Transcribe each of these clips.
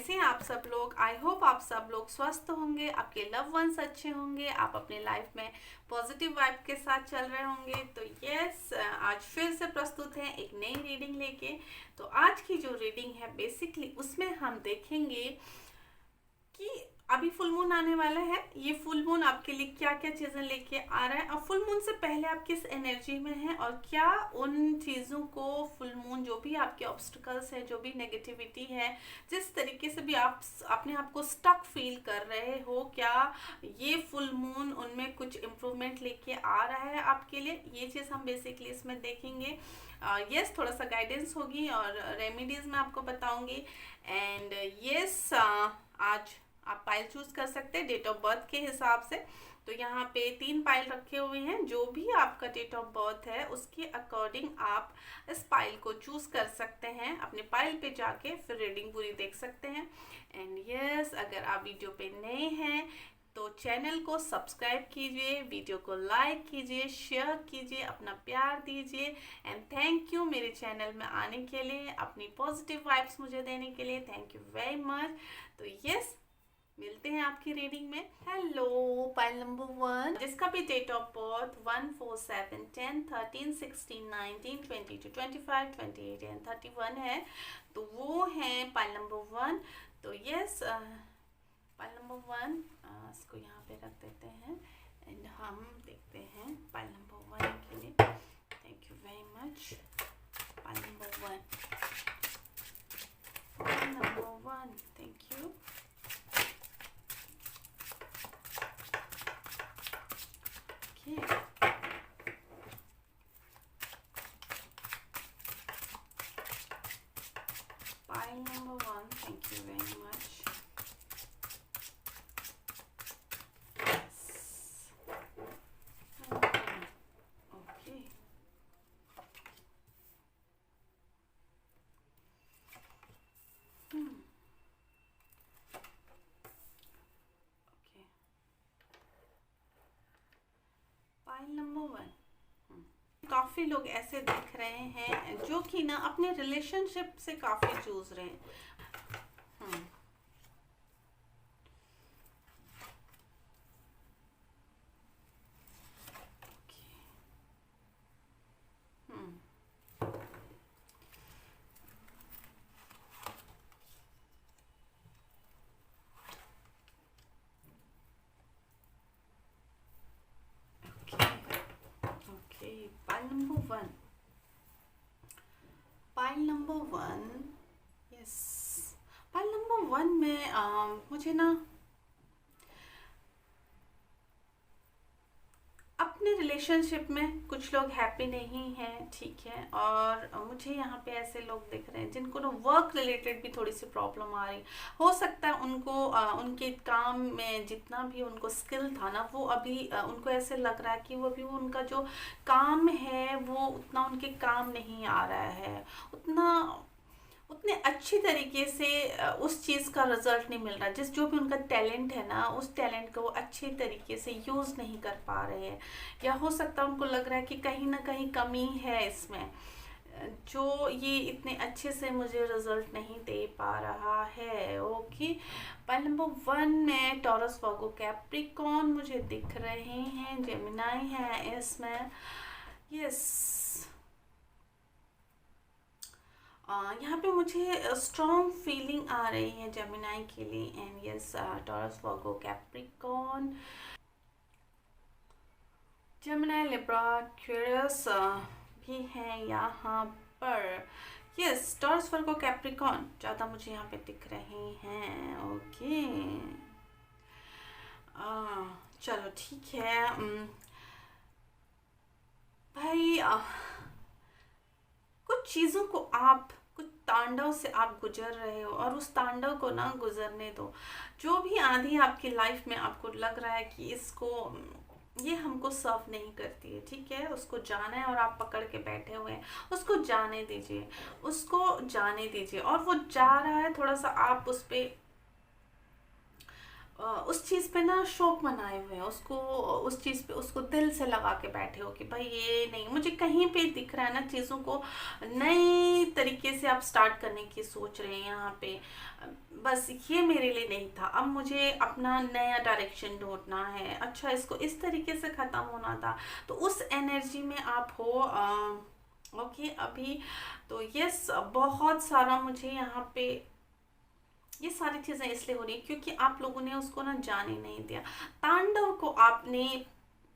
कैसे हैं आप सब लोग। आई होप आप सब लोग स्वस्थ होंगे, आपके लव वंस अच्छे होंगे, आप अपने लाइफ में पॉजिटिव वाइब के साथ चल रहे होंगे। तो यस, आज फिर से प्रस्तुत है एक नई रीडिंग लेके। तो आज की जो रीडिंग है बेसिकली उसमें हम देखेंगे कि अभी फुल मून आने वाला है। ये फुल मून आपके लिए क्या क्या चीज़ें लेके आ रहा है और फुल मून से पहले आप किस एनर्जी में हैं और क्या उन चीज़ों को फुल मून, जो भी आपके ऑब्स्टिकल्स है, जो भी नेगेटिविटी है, जिस तरीके से भी आप अपने आप को स्टक फील कर रहे हो, क्या ये फुल मून उनमें कुछ इम्प्रूवमेंट लेके आ रहा है आपके लिए। ये चीज़ हम बेसिकली इसमें देखेंगे। यस, थोड़ा सा गाइडेंस होगी और रेमेडीज मैं आपको बताऊंगी। एंड यस, आज आप पाइल चूज कर सकते हैं डेट ऑफ बर्थ के हिसाब से। तो यहाँ पे 3 पाइल रखे हुए हैं, जो भी आपका डेट ऑफ बर्थ है उसके अकॉर्डिंग आप इस पाइल को चूज कर सकते हैं। अपने पाइल पे जाके फिर रीडिंग पूरी देख सकते हैं। एंड यस, अगर आप वीडियो पे नए हैं तो चैनल को सब्सक्राइब कीजिए, वीडियो को लाइक कीजिए, शेयर कीजिए, अपना प्यार दीजिए। एंड थैंक यू मेरे चैनल में आने के लिए, अपनी पॉजिटिव वाइब्स मुझे देने के लिए। Thank you very much. तो यस, मिलते हैं आपकी रीडिंग में। हेलो, पाइल नंबर 1, जिसका भी डेट ऑफ बर्थ 1, 4, 7, 10, 13, 16, 19, 22, 25, 28 एंड 31 है, तो वो है पाइल नंबर 1। तो यस, पाइल नंबर 1 इसको यहाँ पे रख देते हैं एंड हम देखते हैं पाइल नंबर 1 के लिए। Thank you very much. Pile number 1, pile number 1, thank you. Okay. Pile number 1, thank you very much. Yes. Okay. Okay. Pile number 1. काफ़ी लोग ऐसे दिख रहे हैं जो कि ना अपने रिलेशनशिप से काफ़ी जूझ रहे हैं। Pile number 1, pile number 1, yes, pile number 1 में मुझे ना अपने रिलेशनशिप में कुछ लोग हैप्पी नहीं हैं, ठीक है। और मुझे यहाँ पे ऐसे लोग दिख रहे हैं जिनको ना वर्क रिलेटेड भी थोड़ी सी प्रॉब्लम आ रही हो सकता है। उनको उनके काम में जितना भी उनको स्किल था ना, वो अभी उनको ऐसे लग रहा है कि वो अभी उनका जो काम है वो उतना उनके काम नहीं आ रहा है, उतने अच्छी तरीके से उस चीज़ का रिजल्ट नहीं मिल रहा। जो भी उनका टैलेंट है ना, उस टैलेंट को वो अच्छी तरीके से यूज़ नहीं कर पा रहे हैं, या हो सकता है उनको लग रहा है कि कहीं ना कहीं कमी है इसमें, जो ये इतने अच्छे से मुझे रिजल्ट नहीं दे पा रहा है। ओके, पाइल नंबर 1 में टॉरस, वर्गो, कैप्रिकॉर्न मुझे दिख रहे हैं, जेमिनाई है इसमें। यस, यहाँ पे मुझे स्ट्रॉन्ग फीलिंग आ रही है जेमिनाई के लिए। And yes, taurus, Virgo, Capricorn, Gemini, Libra, Aquarius भी हैं यहाँ पर। यस, टॉरस, वर्गो, कैप्रिकॉर्न ज़्यादा मुझे यहाँ पे दिख रहे हैं। ओके, चलो ठीक है भाई। कुछ चीज़ों को आप, कुछ तांडव से आप गुजर रहे हो और उस तांडव को ना गुजरने दो। जो भी आंधी आपकी लाइफ में आपको लग रहा है कि ये हमको सर्व नहीं करती है, ठीक है, उसको जाना है और आप पकड़ के बैठे हुए हैं, उसको जाने दीजिए, उसको जाने दीजिए। और वो जा रहा है, थोड़ा सा आप उस पर उस चीज़ पे ना शौक मनाए हुए हैं, उसको उस चीज़ पे उसको दिल से लगा के बैठे हो कि भाई ये नहीं, मुझे कहीं पे दिख रहा है ना चीज़ों को नए तरीके से आप स्टार्ट करने की सोच रहे हैं यहाँ पे। बस ये मेरे लिए नहीं था, अब मुझे अपना नया डायरेक्शन ढूंढना है, अच्छा इसको इस तरीके से ख़त्म होना था। तो उस एनर्जी में आप हो। ओके अभी तो यस, बहुत सारा मुझे यहाँ पे ये सारी चीज़ें इसलिए हो रही क्योंकि आप लोगों ने उसको ना जाने नहीं दिया। तांडव को आपने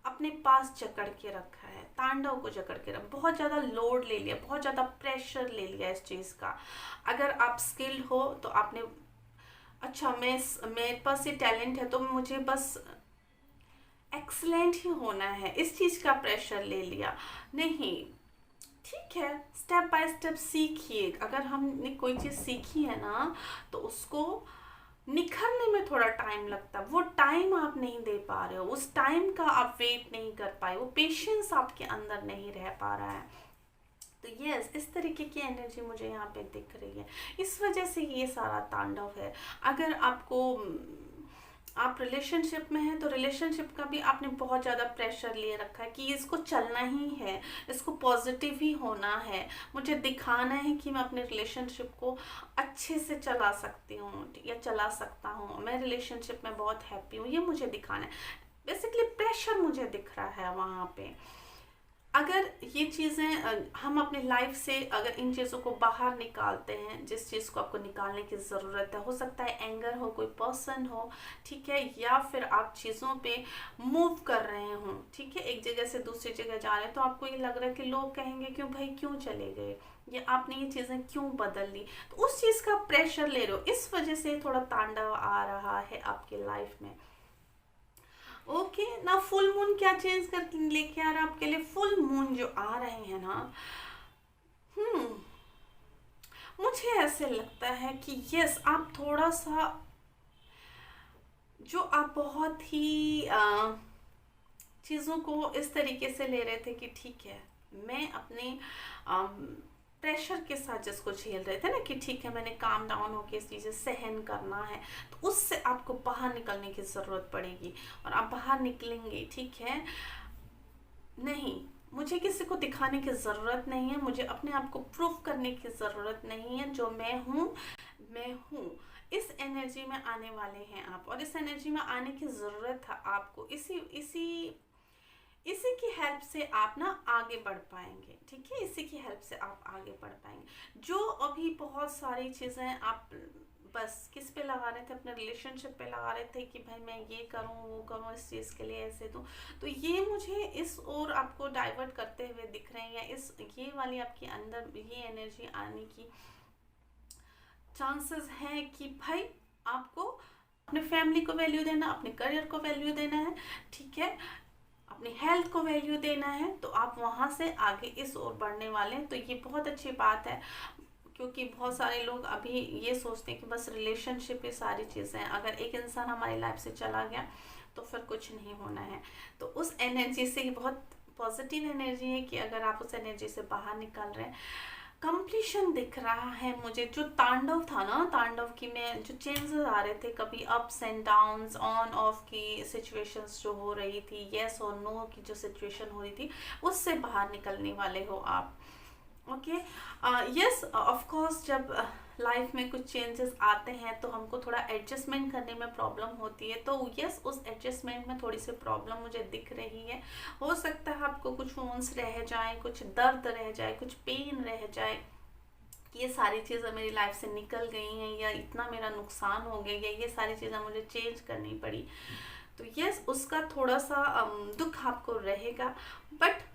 अपने पास जकड़ के रखा है, तांडव को जकड़ के रखा, बहुत ज़्यादा लोड ले लिया, बहुत ज़्यादा प्रेशर ले लिया इस चीज़ का। अगर आप स्किल्ड हो तो आपने, अच्छा मेरे पास ये टैलेंट है तो मुझे बस एक्सलेंट ही होना है, इस चीज़ का प्रेशर ले लिया। नहीं, ठीक है, स्टेप बाय स्टेप सीखिए। अगर हमने कोई चीज़ सीखी है ना तो उसको निखरने में थोड़ा टाइम लगता है, वो टाइम आप नहीं दे पा रहे हो, उस टाइम का आप वेट नहीं कर पाए, वो पेशेंस आपके अंदर नहीं रह पा रहा है। तो यस, इस तरीके की एनर्जी मुझे यहाँ पे दिख रही है, इस वजह से ये सारा तांडव है। अगर आपको आप रिलेशनशिप में हैं तो रिलेशनशिप का भी आपने बहुत ज़्यादा प्रेशर ले रखा है कि इसको चलना ही है, इसको पॉजिटिव ही होना है, मुझे दिखाना है कि मैं अपने रिलेशनशिप को अच्छे से चला सकती हूँ या चला सकता हूँ, मैं रिलेशनशिप में बहुत हैप्पी हूँ, ये मुझे दिखाना है। बेसिकली प्रेशर मुझे दिख रहा है वहाँ पे। अगर ये चीज़ें हम अपने लाइफ से अगर इन चीज़ों को बाहर निकालते हैं, जिस चीज़ को आपको निकालने की ज़रूरत है, हो सकता है एंगर हो, कोई पर्सन हो, ठीक है, या फिर आप चीज़ों पे मूव कर रहे हो, ठीक है, एक जगह से दूसरी जगह जा रहे हैं तो आपको ये लग रहा है कि लोग कहेंगे क्यों भाई, क्यों चले गए, या आपने ये चीज़ें क्यों बदल ली, तो उस चीज़ का प्रेशर ले रहे हो, इस वजह से थोड़ा तांडव आ रहा है आपकी लाइफ में। ओके ना, फुल मून क्या चेंज कर लेके आ रहा है आपके लिए? फुल मून जो आ रहे हैं ना, हम्म मुझे ऐसे लगता है कि यस, आप थोड़ा सा जो आप बहुत ही चीज़ों को इस तरीके से ले रहे थे कि ठीक है, मैं अपने प्रेशर के साथ जिसको झेल रहे थे ना कि ठीक है मैंने काम डाउन होकर इस चीज़ें सहन करना है, तो उससे आपको बाहर निकलने की ज़रूरत पड़ेगी और आप बाहर निकलेंगे, ठीक है। नहीं, मुझे किसी को दिखाने की ज़रूरत नहीं है, मुझे अपने आप को प्रूफ करने की ज़रूरत नहीं है, जो मैं हूँ मैं हूँ। इस एनर्जी में आने वाले हैं आप, और इस एनर्जी में आने की ज़रूरत है आपको। इसी इसी इसी की हेल्प से आप ना आगे बढ़ पाएंगे, ठीक है, इसी की हेल्प से आप आगे बढ़ पाएंगे। जो अभी बहुत सारी चीज़ें आप बस किस पे लगा रहे थे, अपने रिलेशनशिप पे लगा रहे थे कि भाई मैं ये करूँ वो करूँ, इस चीज़ के लिए ऐसे दूँ, तो ये मुझे इस ओर आपको डाइवर्ट करते हुए दिख रहे हैं, या इस ये वाली आपके अंदर ये एनर्जी आने की चांसेस हैं कि भाई आपको अपने फैमिली को वैल्यू देना, अपने करियर को वैल्यू देना है, ठीक है, अपनी हेल्थ को वैल्यू देना है, तो आप वहाँ से आगे इस ओर बढ़ने वाले हैं। तो ये बहुत अच्छी बात है, क्योंकि बहुत सारे लोग अभी ये सोचते हैं कि बस रिलेशनशिप ये सारी चीज़ें हैं, अगर एक इंसान हमारी लाइफ से चला गया तो फिर कुछ नहीं होना है। तो उस एनर्जी से ही बहुत पॉजिटिव एनर्जी है कि अगर आप उस एनर्जी से बाहर निकल रहे हैं, कंप्लीशन दिख रहा है मुझे। जो तांडव था ना, तांडव की में जो चेंजेस आ रहे थे, कभी ups and downs, on off की सिचुएशंस जो हो रही थी, येस और नो की जो सिचुएशन हो रही थी, उससे बाहर निकलने वाले हो आप। ओके, यस ऑफ कोर्स, जब लाइफ में कुछ चेंजेस आते हैं तो हमको थोड़ा एडजस्टमेंट करने में प्रॉब्लम होती है, तो यस उस एडजस्टमेंट में थोड़ी सी प्रॉब्लम मुझे दिख रही है। हो सकता है आपको कुछ वोन्स रह जाए, कुछ दर्द रह जाए, कुछ पेन रह जाए, ये सारी चीज़ें मेरी लाइफ से निकल गई हैं, या इतना मेरा नुकसान हो गया, या ये सारी चीज़ें मुझे चेंज करनी पड़ी, तो यस उसका थोड़ा सा दुख आपको रहेगा, बट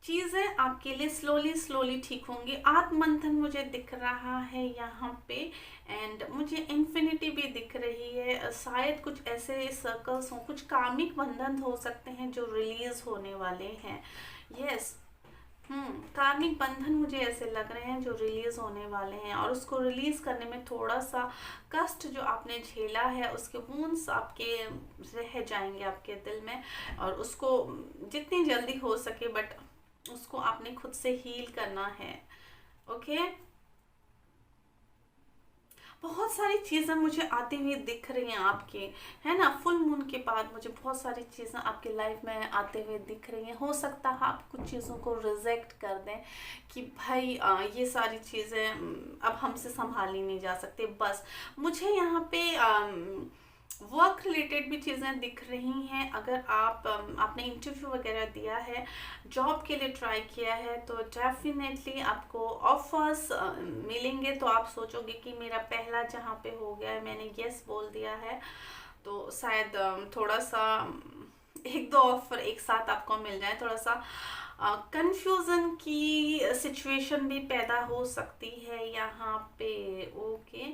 चीज़ें आपके लिए स्लोली स्लोली ठीक होंगी। आत्ममंथन मुझे दिख रहा है यहाँ पे, एंड मुझे इन्फिनिटी भी दिख रही है। शायद कुछ ऐसे सर्कल्स हों, कुछ कार्मिक बंधन हो सकते हैं जो रिलीज होने वाले हैं। यस, कार्मिक बंधन मुझे ऐसे लग रहे हैं जो रिलीज होने वाले हैं, और उसको रिलीज करने में थोड़ा सा कष्ट जो आपने झेला है, उसके वूंड्स आपके रह जाएंगे आपके दिल में, और उसको जितनी जल्दी हो सके, बट उसको आपने खुद से हील करना है। ओके, बहुत सारी चीज़ें मुझे आती हुई दिख रही हैं आपके, है ना। फुल मून के बाद मुझे बहुत सारी चीज़ें आपके लाइफ में आते हुए दिख रही हैं। हो सकता है आप कुछ चीज़ों को रिजेक्ट कर दें कि भाई ये सारी चीज़ें अब हमसे संभाली नहीं जा सकती। बस मुझे यहाँ पे वर्क रिलेटेड भी चीज़ें दिख रही हैं। अगर आपने इंटरव्यू वगैरह दिया है, जॉब के लिए ट्राई किया है, तो डेफिनेटली आपको ऑफर्स मिलेंगे। तो आप सोचोगे कि मेरा पहला जहाँ पे हो गया है, मैंने यस बोल दिया है, तो शायद थोड़ा सा एक दो ऑफर एक साथ आपको मिल जाए। थोड़ा सा कंफ्यूजन की सिचुएशन भी पैदा हो सकती है यहाँ पे। ओके।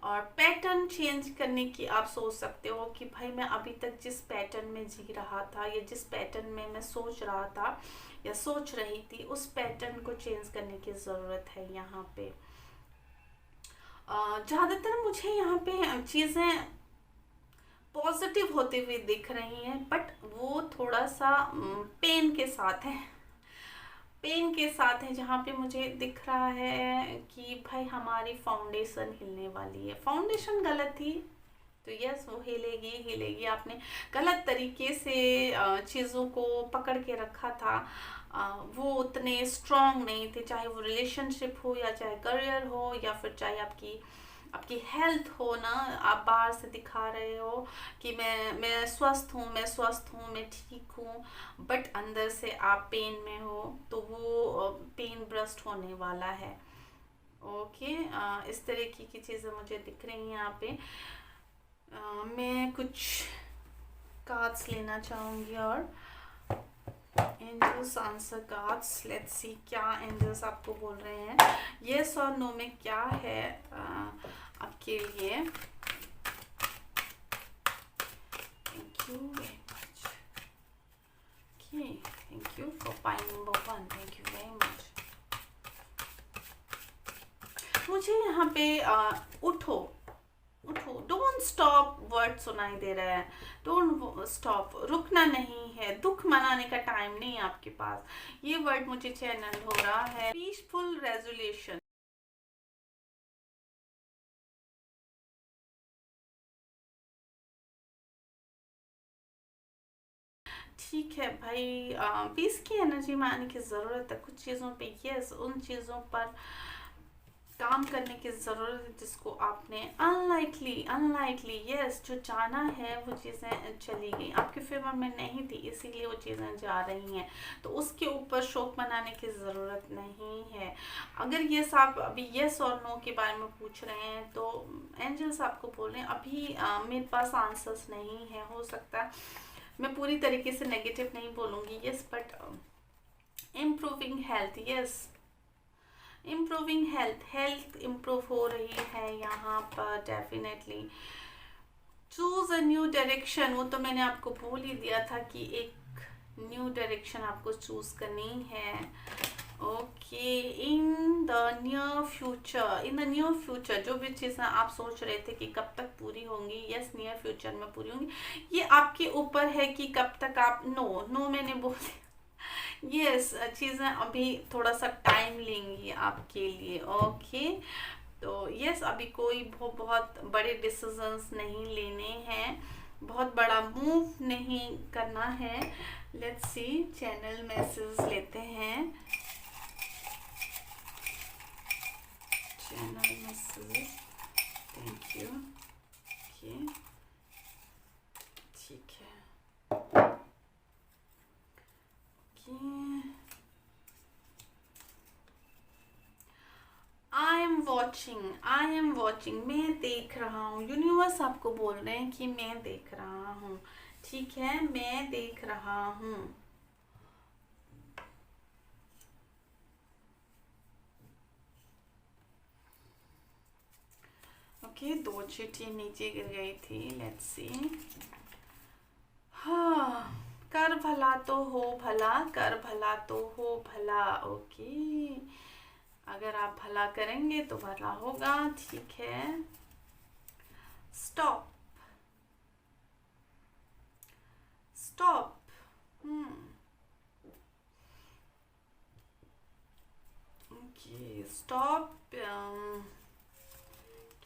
और पैटर्न चेंज करने की आप सोच सकते हो कि भाई मैं अभी तक जिस पैटर्न में जी रहा था या जिस पैटर्न में मैं सोच रहा था या सोच रही थी, उस पैटर्न को चेंज करने की ज़रूरत है यहाँ पे। ज़्यादातर मुझे यहाँ पे चीज़ें पॉजिटिव होते हुए दिख रही हैं, बट वो थोड़ा सा पेन के साथ है। पेन के साथ है, जहाँ पे मुझे दिख रहा है कि भाई हमारी फाउंडेशन हिलने वाली है। फाउंडेशन गलत थी तो यस वो हिलेगी हिलेगी। आपने गलत तरीके से चीज़ों को पकड़ के रखा था, वो उतने स्ट्रांग नहीं थे। चाहे वो रिलेशनशिप हो या चाहे करियर हो या फिर चाहे आपकी आपकी हेल्थ हो ना। आप बाहर से दिखा रहे हो कि मैं स्वस्थ हूँ, मैं स्वस्थ हूँ, मैं ठीक हूँ, बट अंदर से आप पेन में हो, तो वो पेन ब्रस्ट होने वाला है। ओके। इस तरीके की चीज़ें मुझे दिख रही हैं यहाँ पे। मैं कुछ कार्ड्स लेना चाहूँगी और angels answer cards. Let's see क्या एंजल्स आपको बोल रहे हैं, यस और नो में क्या है आपके लिए। Thank you very much. Okay, thank you for pine number 1, thank you very much. मुझे यहाँ पे उठो उठो, डोंट स्टॉप वर्ड सुनाई दे रहा है। डोंट स्टॉप, रुकना नहीं है, दुख मनाने का टाइम नहीं है आपके पास। ये वर्ड मुझे चैनल हो रहा है, पीसफुल रेजोल्यूशन। ठीक है भाई, पीस की एनर्जी में आने की ज़रूरत है कुछ चीज़ों पे। यस, उन चीज़ों पर काम करने की ज़रूरत है जिसको आपने अनलाइकली अनलाइकली यस जो जाना है, वो चीज़ें चली गई, आपके फेवर में नहीं थी, इसीलिए वो चीज़ें जा रही हैं। तो उसके ऊपर शोक मनाने की ज़रूरत नहीं है। अगर ये आप अभी यस और नो के बारे में पूछ रहे हैं, तो एंजल्स आपको बोल रहे हैं अभी मेरे पास आंसर्स नहीं है। हो सकता है मैं पूरी तरीके से नेगेटिव नहीं बोलूँगी, yes, but improving health, yes, improving health, health improve हो रही है यहाँ पर definitely. Choose a new direction, वो तो मैंने आपको बोल ही दिया था कि एक न्यू डायरेक्शन आपको चूज करनी है। Okay, in the near future, in the near future जो भी चीज़ें आप सोच रहे थे कि कब तक पूरी होंगी, यस नियर फ्यूचर में पूरी होंगी। ये आपके ऊपर है कि कब तक आप, नो नो मैंने बोल दिया। यस, चीज़ें अभी थोड़ा सा टाइम लेंगी आपके लिए। ओके, तो यस अभी कोई बहुत बड़े डिसीजंस नहीं लेने हैं, बहुत बड़ा मूव नहीं करना है। लेट्स सी, चैनल मैसेज लेते हैं, channel message, thank you. Okay, ठीक है। आई एम वॉचिंग, मैं देख रहा हूँ। यूनिवर्स आपको बोल रहे हैं कि मैं देख रहा हूँ। ठीक है, मैं देख रहा हूँ। ओके, दो चिट्ठी नीचे गिर गई थी। लेट्स सी, हाँ, कर भला तो हो भला, कर भला तो हो भला। ओके, अगर आप भला करेंगे तो भला होगा। ठीक है, स्टॉप, स्टॉप, ओके, स्टॉप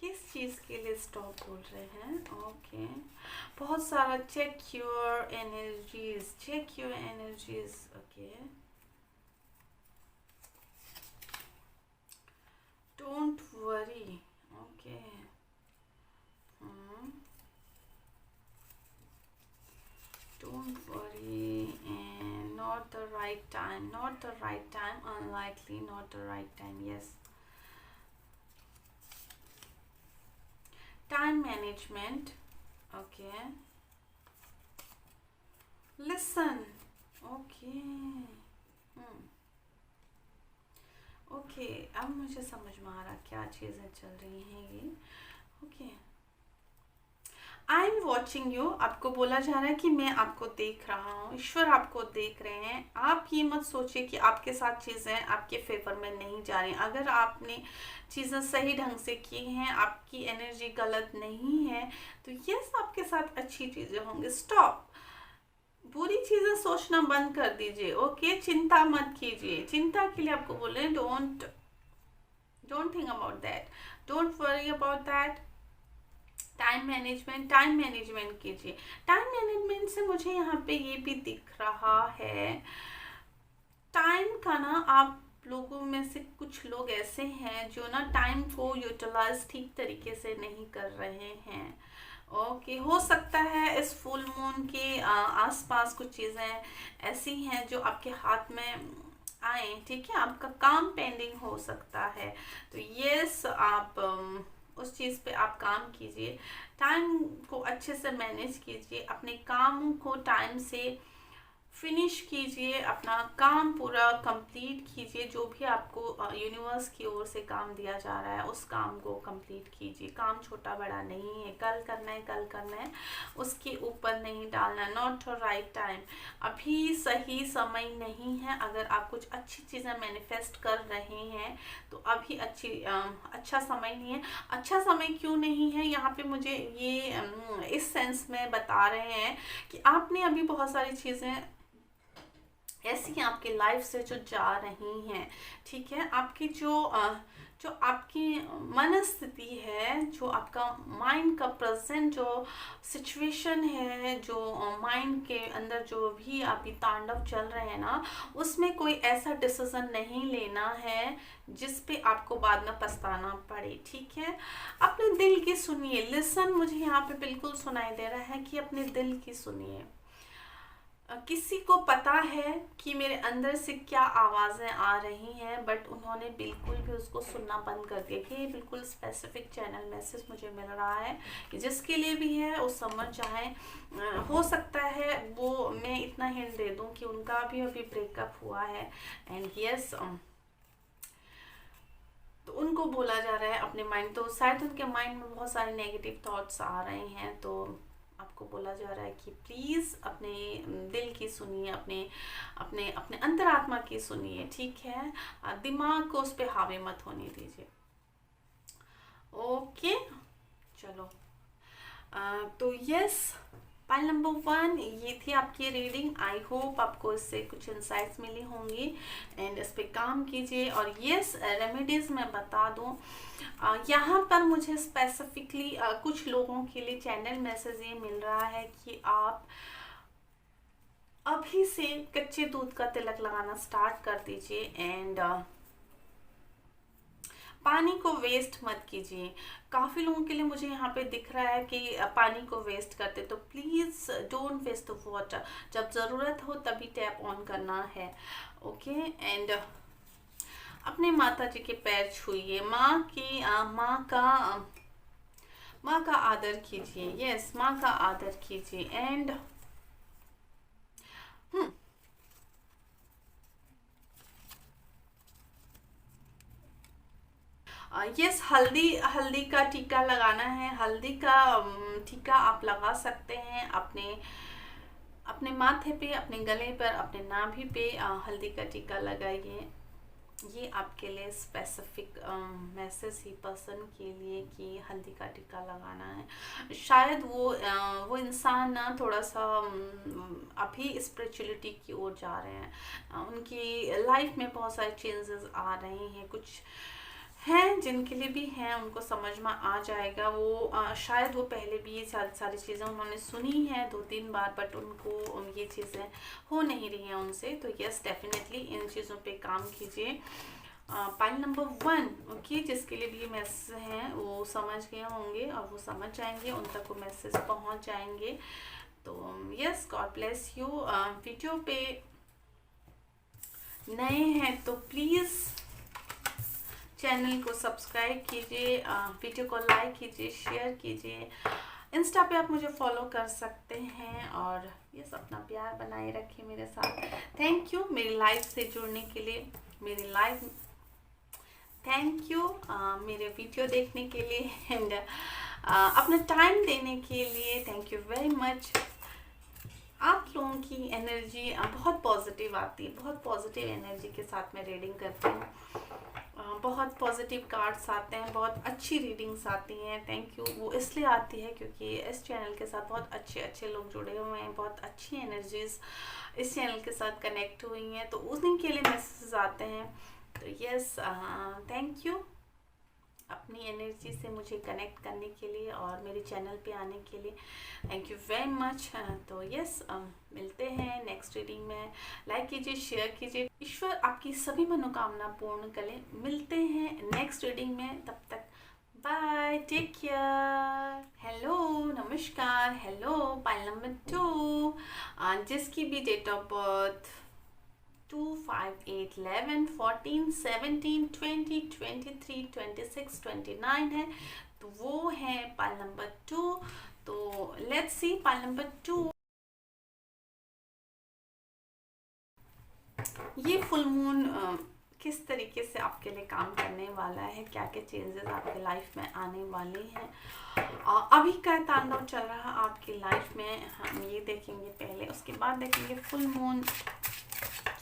किस चीज़ के लिए स्टॉप बोल रहे हैं? ओके, बहुत सारा check your energies, check your energies. Okay, don't worry. Okay, don't worry, and not the right time, not the right time, unlikely, not the right time. Yes, time management. Okay, listen. Okay, okay, अब मुझे समझ में आ रहा क्या चीज़ें चल रही हैं ये। Okay, I am watching you. आपको बोला जा रहा है कि मैं आपको देख रहा हूँ, ईश्वर आपको देख रहे हैं। आप ये मत सोचिए कि आपके साथ चीज़ें आपके फेवर में नहीं जा रही। अगर आपने चीज़ें सही ढंग से की हैं, आपकी एनर्जी गलत नहीं है, तो यस, आपके साथ अच्छी चीज़ें होंगी। स्टॉप, बुरी चीज़ें सोचना बंद कर दीजिए। ओके, चिंता मत कीजिए। चिंता के लिए आपको बोल रहे हैं don't think about that, don't worry about that. Time management कीजिए। टाइम मैनेजमेंट से मुझे यहाँ पे ये भी दिख रहा है, टाइम का ना, आप लोगों में से कुछ लोग ऐसे हैं जो ना टाइम को यूटिलाइज ठीक तरीके से नहीं कर रहे हैं। ओके, हो सकता है इस फुल मून के आसपास कुछ चीज़ें ऐसी हैं जो आपके हाथ में आए। ठीक है, आपका काम पेंडिंग हो सकता है, तो यस, आप उस चीज़ पे आप काम कीजिए। टाइम को अच्छे से मैनेज कीजिए, अपने काम को टाइम से फिनिश कीजिए, अपना काम पूरा कंप्लीट कीजिए। जो भी आपको यूनिवर्स की ओर से काम दिया जा रहा है, उस काम को कंप्लीट कीजिए। काम छोटा बड़ा नहीं है, कल करना है, उसके ऊपर नहीं डालना। नॉट राइट टाइम, अभी सही समय नहीं है। अगर आप कुछ अच्छी चीज़ें मैनिफेस्ट कर रहे हैं तो अभी अच्छा समय नहीं है। अच्छा समय क्यों नहीं है, यहाँ पे मुझे ये इस सेंस में बता रहे हैं कि आपने अभी बहुत सारी चीज़ें ऐसी आपके लाइफ से जो जा रही हैं। ठीक है, आपकी जो आपकी मनस्थिति है, जो आपका माइंड का प्रेजेंट जो सिचुएशन है, जो माइंड के अंदर जो भी अभी तांडव चल रहे हैं ना, उसमें कोई ऐसा डिसीजन नहीं लेना है जिस पे आपको बाद में पछताना पड़े। ठीक है, अपने दिल की सुनिए। लिसन, मुझे यहाँ पे बिल्कुल सुनाई दे रहा है कि अपने दिल की सुनिए। किसी को पता है कि मेरे अंदर से क्या आवाज़ें आ रही हैं, बट उन्होंने बिल्कुल भी उसको सुनना बंद कर दिया। कि ये बिल्कुल स्पेसिफिक चैनल मैसेज मुझे मिल रहा है कि जिसके लिए भी है वो समझ जाए। हो सकता है वो, मैं इतना हिंट दे दूं कि उनका भी अभी ब्रेकअप हुआ है, एंड यस, तो उनको बोला जा रहा है अपने माइंड, तो शायद उनके माइंड में बहुत सारे नेगेटिव थॉट्स आ रहे हैं। तो आपको बोला जा रहा है कि प्लीज़ अपने दिल की सुनिए, अपने अपने अपने अंतरात्मा की सुनिए। ठीक है, दिमाग को उस पर हावी मत होने दीजिए। ओके, चलो, तो यस, पाइल नंबर 1 ये थी आपकी रीडिंग। आई होप आपको इससे कुछ इंसाइट्स मिली होंगी, एंड इस पे काम कीजिए। और यस, रेमेडीज मैं बता दूं, यहाँ पर मुझे स्पेसिफिकली कुछ लोगों के लिए चैनल मैसेज ये मिल रहा है कि आप अभी से कच्चे दूध का तिलक लगाना स्टार्ट कर दीजिए, एंड पानी को वेस्ट मत कीजिए। काफ़ी लोगों के लिए मुझे यहाँ पे दिख रहा है कि पानी को वेस्ट करते, तो please don't waste the water. जब ज़रूरत हो तभी टैप ऑन करना है। ओके, एंड अपने माता जी के पैर छूइए, माँ का आदर कीजिए। यस, माँ का आदर कीजिए। एंड यस, हल्दी का टीका लगाना है। हल्दी का टीका आप लगा सकते हैं अपने माथे पे, अपने गले पर, अपने नाभि पे हल्दी का टीका लगाइए। ये आपके लिए स्पेसिफिक मैसेज ही पर्सन के लिए कि हल्दी का टीका लगाना है। शायद वो इंसान ना थोड़ा सा अभी स्पिरिचुअलिटी की ओर जा रहे हैं। उनकी लाइफ में बहुत सारे चेंजेस आ रहे हैं, कुछ हैं, जिनके लिए भी हैं उनको समझ में आ जाएगा। वो शायद वो पहले भी ये सारी चीज़ें उन्होंने सुनी हैं 2-3 बार, बट उनको ये चीज़ें हो नहीं रही हैं उनसे। तो यस, डेफिनेटली इन चीज़ों पे काम कीजिए। पाइल नंबर 1, ओके, जिसके लिए भी ये मैसेज हैं वो समझ गए होंगे और वो समझ जाएंगे, उन तक वो मैसेज पहुंच जाएंगे। तो yes, God bless you. Video पे नए हैं तो प्लीज़ चैनल को सब्सक्राइब कीजिए, वीडियो को लाइक कीजिए, शेयर कीजिए। इंस्टा पे आप मुझे फॉलो कर सकते हैं और यस, अपना प्यार बनाए रखिए मेरे साथ। थैंक यू मेरी लाइफ से जुड़ने के लिए, मेरी लाइफ, थैंक यू मेरे वीडियो देखने के लिए एंड अपना टाइम देने के लिए। Thank you very much. आप लोगों की एनर्जी बहुत पॉजिटिव आती है, बहुत पॉजिटिव एनर्जी के साथ मैं रीडिंग करती हूँ। बहुत पॉजिटिव कार्ड्स आते हैं, बहुत अच्छी रीडिंग्स आती हैं। Thank you. वो इसलिए आती है क्योंकि इस चैनल के साथ बहुत अच्छे अच्छे लोग जुड़े हुए हैं, बहुत अच्छी एनर्जीज इस चैनल के साथ कनेक्ट हुई हैं, तो उनके लिए मैसेजेस आते हैं। तो यस, थैंक यू अपनी एनर्जी से मुझे कनेक्ट करने के लिए और मेरे चैनल पे आने के लिए। Thank you very much. तो यस, मिलते हैं नेक्स्ट रीडिंग में। लाइक कीजिए, शेयर कीजिए। ईश्वर आपकी सभी मनोकामना पूर्ण करे। मिलते हैं नेक्स्ट रीडिंग में, तब तक बाय, टेक केयर। हेलो, नमस्कार, हेलो। पाइल नंबर 2, जिसकी भी डेट ऑफ बर्थ 2, 5, 8, 11, 14, 17, 20, 23, 26, 29 है, तो वो है पाइल नंबर 2। तो लेट्स सी पाइल नंबर 2। ये फुल मून किस तरीके से आपके लिए काम करने वाला है, क्या क्या चेंजेस आपके लाइफ में आने वाले हैं, अभी क्या तांडव चल रहा है आपकी लाइफ में, हम ये देखेंगे पहले। उसके बाद देखेंगे फुल मून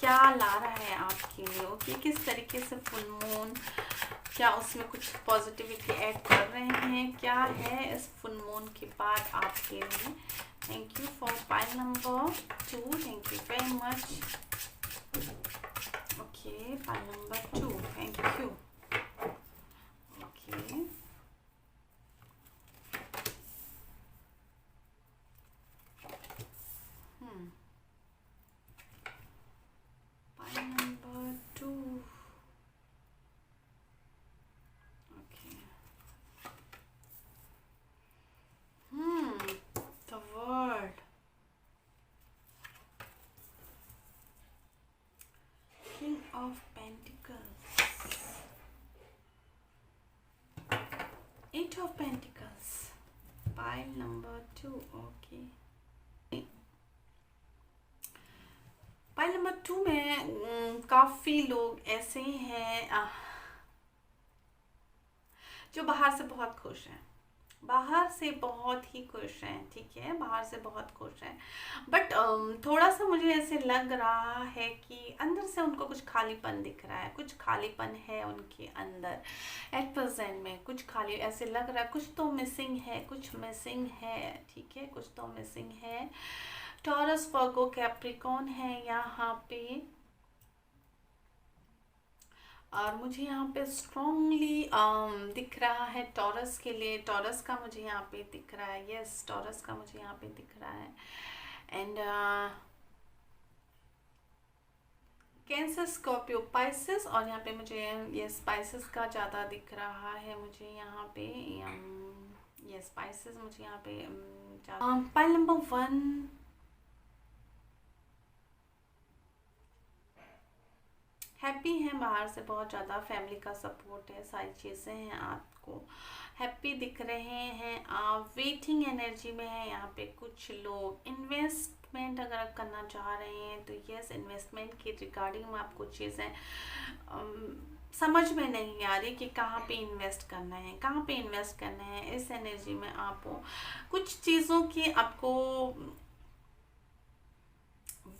क्या ला रहा है आपके लिए, ओके, किस तरीके से फुल मून, क्या उसमें कुछ पॉजिटिविटी ऐड कर रहे हैं, क्या है इस फुल मून के बाद आपके लिए। Thank you for pile number 2, thank you very much. Okay, pile number 2, thank you. Okay, pile number 2, okay, the world, king of pentacles, 8 of pentacles, pile number 2, okay. Pile number 2 में काफ़ी लोग ऐसे हैं जो बाहर से बहुत खुश हैं, बाहर से बहुत ही खुश हैं, ठीक है, बाहर से बहुत खुश हैं, बट थोड़ा सा मुझे ऐसे लग रहा है कि अंदर से उनको कुछ खालीपन दिख रहा है, कुछ खालीपन है उनके अंदर एट प्रेजेंट में, कुछ खाली ऐसे लग रहा है, कुछ तो मिसिंग है, कुछ मिसिंग है, ठीक है, कुछ तो मिसिंग है। टॉरस, वर्गो, कैप्रिकॉन है यहाँ पे, और मुझे यहाँ पे स्ट्रॉन्गली दिख रहा है टॉरस के लिए, टॉरस का मुझे यहाँ पे दिख रहा है, यस, टॉरस का मुझे यहाँ पे दिख रहा है। एंड कैंसर, स्कॉर्पियो, पाइसेस, और यहाँ पे मुझे ये स्पाइसेस का ज़्यादा दिख रहा है मुझे यहाँ पे, ये स्पाइसेस मुझे यहाँ पे पाइल नंबर 1, हैप्पी हैं, बाहर से बहुत ज़्यादा फैमिली का सपोर्ट है, सारी चीज़ें हैं, आपको हैप्पी दिख रहे हैं, आप वेटिंग एनर्जी में है। यहाँ पे कुछ लोग इन्वेस्टमेंट अगर आप करना चाह रहे हैं तो यस, इन्वेस्टमेंट के रिगार्डिंग में आपको चीज़ें समझ में नहीं आ रही कि कहाँ पे इन्वेस्ट करना है, कहाँ पे इन्वेस्ट करना है। इस एनर्जी में आपको कुछ चीज़ों की आपको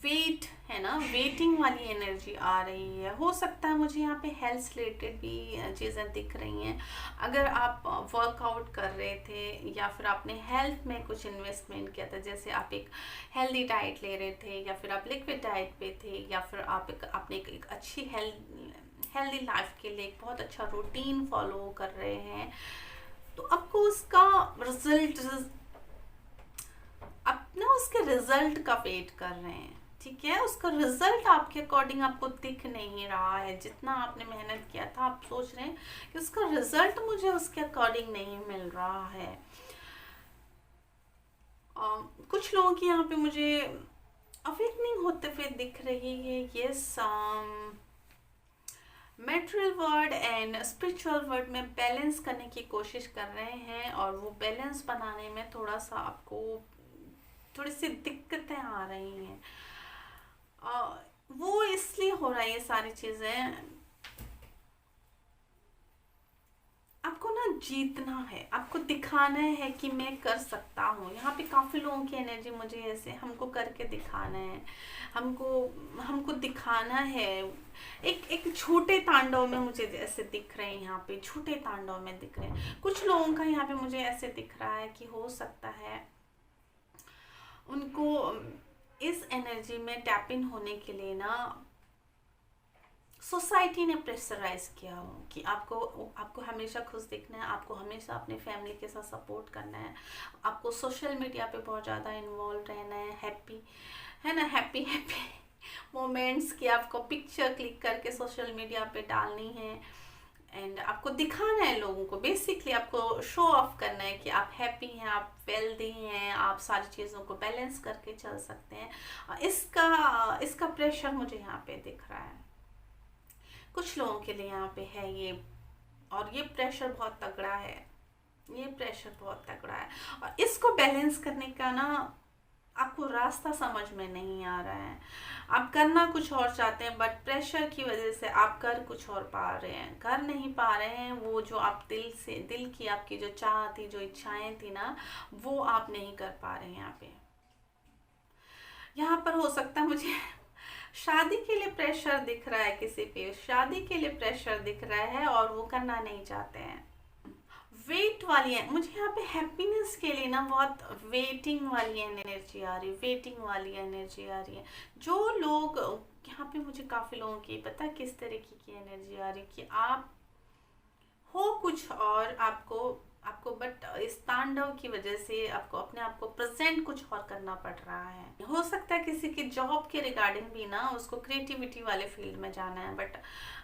वेट है ना, वेटिंग वाली एनर्जी आ रही है। हो सकता है मुझे यहाँ पे हेल्थ रिलेटेड भी चीज़ें दिख रही हैं। अगर आप वर्कआउट कर रहे थे या फिर आपने हेल्थ में कुछ इन्वेस्टमेंट किया था, जैसे आप एक हेल्दी डाइट ले रहे थे या फिर आप लिक्विड डाइट पे थे या फिर आप आपने एक अच्छी हेल्दी लाइफ के लिए एक बहुत अच्छा रूटीन फॉलो कर रहे हैं, तो आपको उसका रिजल्ट, अपना उसके रिजल्ट का वेट कर रहे हैं, ठीक है। उसका रिजल्ट आपके अकॉर्डिंग आपको दिख नहीं रहा है, जितना आपने मेहनत किया था आप सोच रहे हैं कि उसका रिजल्ट मुझे उसके अकॉर्डिंग नहीं मिल रहा है। कुछ लोगों की यहाँ पे मुझे अवेकनिंग होते हुए दिख रही है। Yes, material world and spiritual world में बैलेंस करने की कोशिश कर रहे हैं, और वो बैलेंस बनाने में थोड़ा सा आपको थोड़ी सी दिक्कतें आ रही हैं। वो इसलिए हो रहा है, ये सारी चीज़ें आपको ना जीतना है, आपको दिखाना है कि मैं कर सकता हूँ। यहाँ पे काफ़ी लोगों की एनर्जी मुझे ऐसे, हमको करके दिखाना है, हमको हमको दिखाना है। एक छोटे तांडव में मुझे ऐसे दिख रहे हैं, यहाँ पे छोटे तांडव में दिख रहे हैं कुछ लोगों का। यहाँ पे मुझे ऐसे दिख रहा है कि हो सकता है उनको इस एनर्जी में टैप इन होने के लिए ना सोसाइटी ने प्रेशराइज किया हो कि आपको हमेशा खुश दिखना है, आपको हमेशा अपने फैमिली के साथ सपोर्ट करना है, आपको सोशल मीडिया पे बहुत ज़्यादा इन्वॉल्व रहना है, हैप्पी है ना, हैप्पी हैप्पी मोमेंट्स की आपको पिक्चर क्लिक करके सोशल मीडिया पे डालनी है, एंड आपको दिखाना है लोगों को। बेसिकली आपको शो ऑफ करना है कि आप हैप्पी हैं, आप वेल्दी हैं, आप सारी चीज़ों को बैलेंस करके चल सकते हैं। इसका प्रेशर मुझे यहाँ पे दिख रहा है, कुछ लोगों के लिए यहाँ पे है ये। और ये प्रेशर बहुत तगड़ा है, ये प्रेशर बहुत तगड़ा है, और इसको बैलेंस करने का ना आपको रास्ता समझ में नहीं आ रहा है। आप करना कुछ और चाहते हैं, बट प्रेशर की वजह से आप कर कुछ और पा रहे हैं, कर नहीं पा रहे हैं। वो जो आप दिल की आपकी जो चाह थी, जो इच्छाएं थी ना, वो आप नहीं कर पा रहे हैं। यहाँ पर हो सकता है मुझे शादी के लिए प्रेशर दिख रहा है, किसी पे शादी के लिए प्रेशर दिख रहा है और वो करना नहीं चाहते हैं। वेट वाली है मुझे यहाँ पे, हैप्पीनेस के लिए ना बहुत वेटिंग वाली एनर्जी आ रही है, वेटिंग वाली एनर्जी आ रही है। जो लोग यहाँ पे, मुझे काफ़ी लोगों की पता है किस तरीके की एनर्जी आ रही है कि आप हो कुछ और, आपको बट इस तांडव की वजह से आपको अपने आप को प्रेजेंट कुछ और करना पड़ रहा है। हो सकता है किसी की जॉब के रिगार्डिंग भी ना उसको क्रिएटिविटी वाले फील्ड में जाना है, बट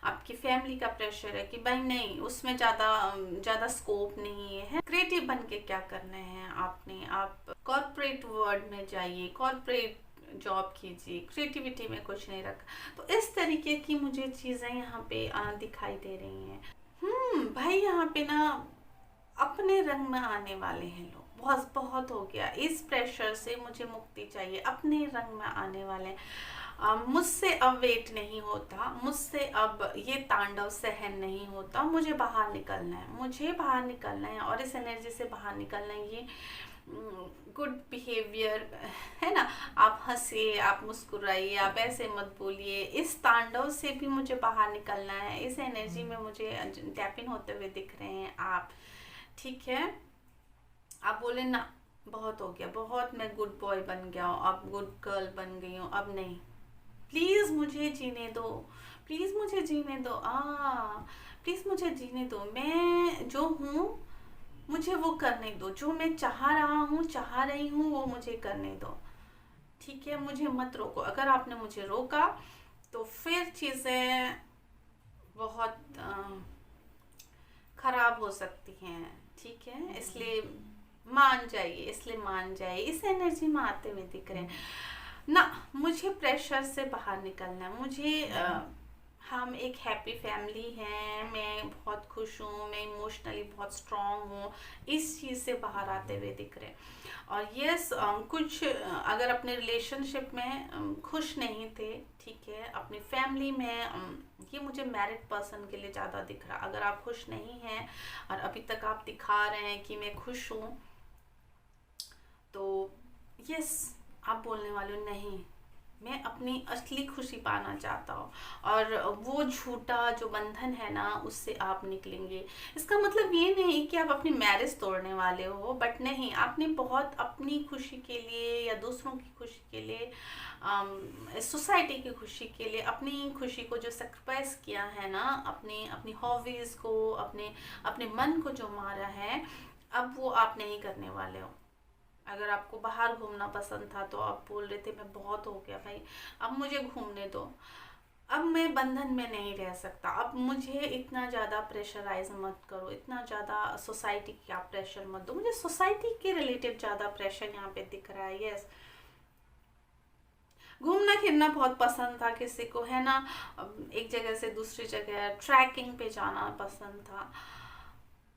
आपकी फैमिली का प्रेशर है कि भाई नहीं, उसमें ज़्यादा स्कोप नहीं है, क्रिएटिव बन के क्या करना है आपने, आप कॉर्पोरेट वर्ल्ड में जाइए, कॉर्पोरेट जॉब कीजिए, क्रिएटिविटी में कुछ नहीं रखा। तो इस तरीके की मुझे चीज़ें यहाँ पे दिखाई दे रही हैं। भाई यहाँ पे ना अपने रंग में आने वाले हैं लोग, बहुत बहुत हो गया, इस प्रेशर से मुझे मुक्ति चाहिए, अपने रंग में आने वाले हैं। मुझसे अब वेट नहीं होता, मुझसे अब ये तांडव सहन नहीं होता, मुझे बाहर निकलना है, मुझे बाहर निकलना है, और इस एनर्जी से बाहर निकलना है। ये गुड बिहेवियर है ना, आप हंसिए, आप मुस्कुराइए, आप ऐसे मत बोलिए, इस तांडव से भी मुझे बाहर निकलना है। इस एनर्जी में मुझे टैप इन होते हुए दिख रहे हैं आप, ठीक है। आप बोले ना बहुत हो गया, बहुत मैं गुड बॉय बन गया हूँ, अब गुड गर्ल बन गई हूँ, अब नहीं, प्लीज़ मुझे जीने दो, प्लीज़ मुझे जीने दो, प्लीज़ मुझे जीने दो, मैं जो हूँ मुझे वो करने दो, जो मैं चाह रहा हूँ, चाह रही हूँ, वो मुझे करने दो, ठीक है। मुझे मत रोको, अगर आपने मुझे रोका तो फिर चीज़ें बहुत खराब हो सकती हैं, ठीक है। इसलिए मान जाइए, इस एनर्जी में आते हुए दिख रहे हैं ना। मुझे प्रेशर से बाहर निकलना है, मुझे हम एक हैप्पी फैमिली हैं, मैं बहुत खुश हूँ, मैं इमोशनली बहुत स्ट्रॉन्ग हूँ, इस चीज़ से बाहर आते हुए दिख रहे हैं। और यस, कुछ अगर अपने रिलेशनशिप में खुश नहीं थे, ठीक है, अपनी फैमिली में ये मुझे मैरिड पर्सन के लिए ज़्यादा दिख रहा। अगर आप खुश नहीं हैं और अभी तक आप दिखा रहे हैं कि मैं खुश हूँ, तो यस, आप बोलने वाले हो नहीं, मैं अपनी असली खुशी पाना चाहता हूँ, और वो झूठा जो बंधन है ना उससे आप निकलेंगे। इसका मतलब ये नहीं कि आप अपनी मैरिज तोड़ने वाले हो, बट नहीं, आपने बहुत अपनी खुशी के लिए या दूसरों की खुशी के लिए, सोसाइटी की खुशी के लिए अपनी खुशी को जो सेक्रीफाइस किया है ना, अपनी अपनी हॉबीज़ को, अपने अपने मन को जो मारा है, अब वो आप नहीं करने वाले हो। अगर आपको बाहर घूमना पसंद था तो आप बोल रहे थे मैं बहुत हो गया भाई, अब मुझे घूमने दो, अब मैं बंधन में नहीं रह सकता, अब मुझे इतना ज़्यादा प्रेशराइज मत करो, इतना ज़्यादा सोसाइटी का प्रेशर मत दो, मुझे सोसाइटी के रिलेटेड ज़्यादा प्रेशर यहाँ पे दिख रहा है। यस, घूमना फिरना बहुत पसंद था किसी को, है ना, एक जगह से दूसरी जगह ट्रैकिंग पे जाना पसंद था,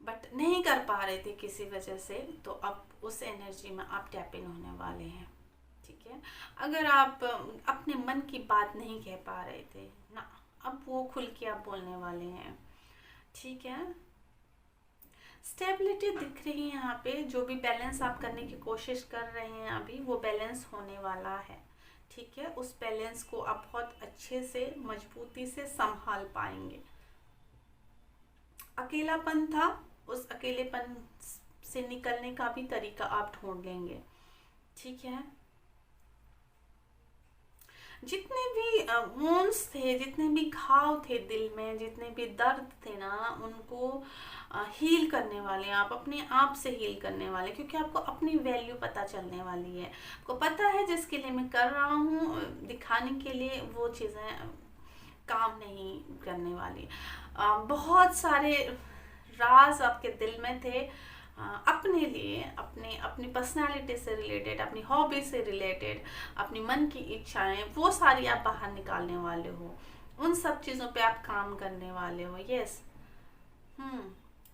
बट नहीं कर पा रहे थे किसी वजह से, तो अब उस एनर्जी में आप टैप इन होने वाले हैं। ठीक है, अगर आप अपने मन की बात नहीं कह पा रहे थे ना, अब वो खुल के आप बोलने वाले हैं। ठीक है, स्टेबिलिटी दिख रही है यहाँ पे, जो भी बैलेंस आप करने की कोशिश कर रहे हैं अभी, वो बैलेंस होने वाला है। ठीक है, उस बैलेंस को आप बहुत अच्छे से मजबूती से संभाल पाएंगे। अकेलापन था, उस अकेलेपन से निकलने का भी तरीका आप ढूंढ लेंगे। ठीक है, जितने भी वोन्स थे, जितने भी घाव थे दिल में, जितने भी दर्द थे ना, उनको हील करने वाले हैं आप, अपने आप से हील करने वाले, क्योंकि आपको अपनी वैल्यू पता चलने वाली है। आपको पता है जिसके लिए मैं कर रहा हूँ दिखाने के लिए, वो चीज़ें काम नहीं करने वाली। बहुत सारे राज आपके दिल में थे, अपने लिए, अपने अपनी पर्सनालिटी से रिलेटेड, अपनी हॉबी से रिलेटेड, अपनी मन की इच्छाएं, वो सारी आप बाहर निकालने वाले हो, उन सब चीज़ों पे आप काम करने वाले हो। यस,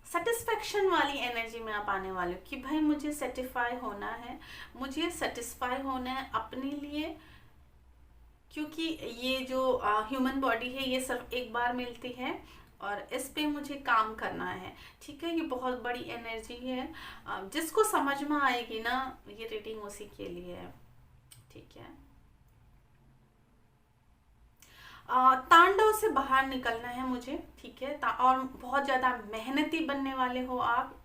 सेटिस्फेक्शन वाली एनर्जी में आप आने वाले हो कि भाई मुझे सेटिस्फाई होना है, मुझे सेटिस्फाई होना है अपने लिए, क्योंकि ये जो ह्यूमन बॉडी है ये सिर्फ एक बार मिलती है, और इस पे मुझे काम करना है। ठीक है, ये बहुत बड़ी एनर्जी है, जिसको समझ में आएगी ना, ये रीडिंग उसी के लिए है। ठीक है, तांडव से बाहर निकलना है मुझे। ठीक है, और बहुत ज़्यादा मेहनती बनने वाले हो आप।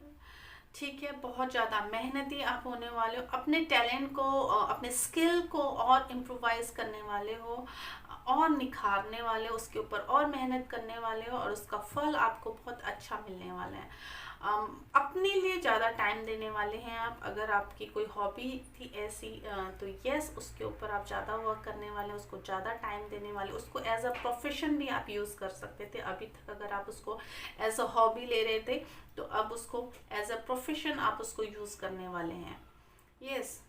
ठीक है, बहुत ज़्यादा मेहनती आप होने वाले हो, अपने टैलेंट को, अपने स्किल को और इम्प्रोवाइज करने वाले हो, और निखारने वाले हो, उसके ऊपर और मेहनत करने वाले हो, और उसका फल आपको बहुत अच्छा मिलने वाला है। अपने लिए ज़्यादा टाइम देने वाले हैं आप। अगर आपकी कोई हॉबी थी ऐसी, तो यस, उसके ऊपर आप ज़्यादा वर्क करने वाले, उसको ज़्यादा टाइम देने वाले, उसको एज अ प्रोफेशन भी आप यूज़ कर सकते थे। अभी तक अगर आप उसको एज अ हॉबी ले रहे थे, तो अब उसको एज अ प्रोफेशन आप उसको यूज़ करने वाले हैं। यस,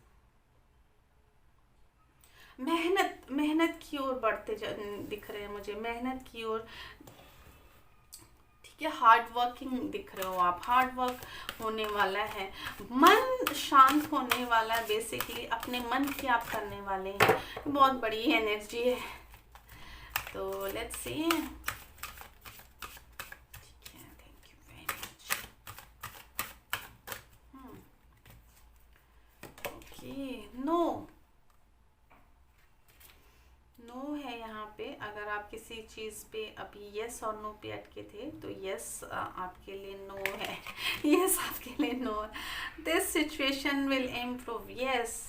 मेहनत मेहनत की ओर बढ़ते दिख रहे हैं मुझे, मेहनत की ओर। ठीक है, हार्ड वर्किंग दिख रहे हो आप, हार्ड वर्क होने वाला है, मन शांत होने वाला है, बेसिकली अपने मन की आप करने वाले हैं। बहुत बड़ी एनर्जी है, तो लेट्स सी। ठीक है, thank you very much. Okay, no no है यहाँ पे। अगर आप किसी चीज़ पे अभी यस और नो पे अटके थे, तो यस आपके लिए नो है। यस आपके लिए नो है। This situation will improve. Yes,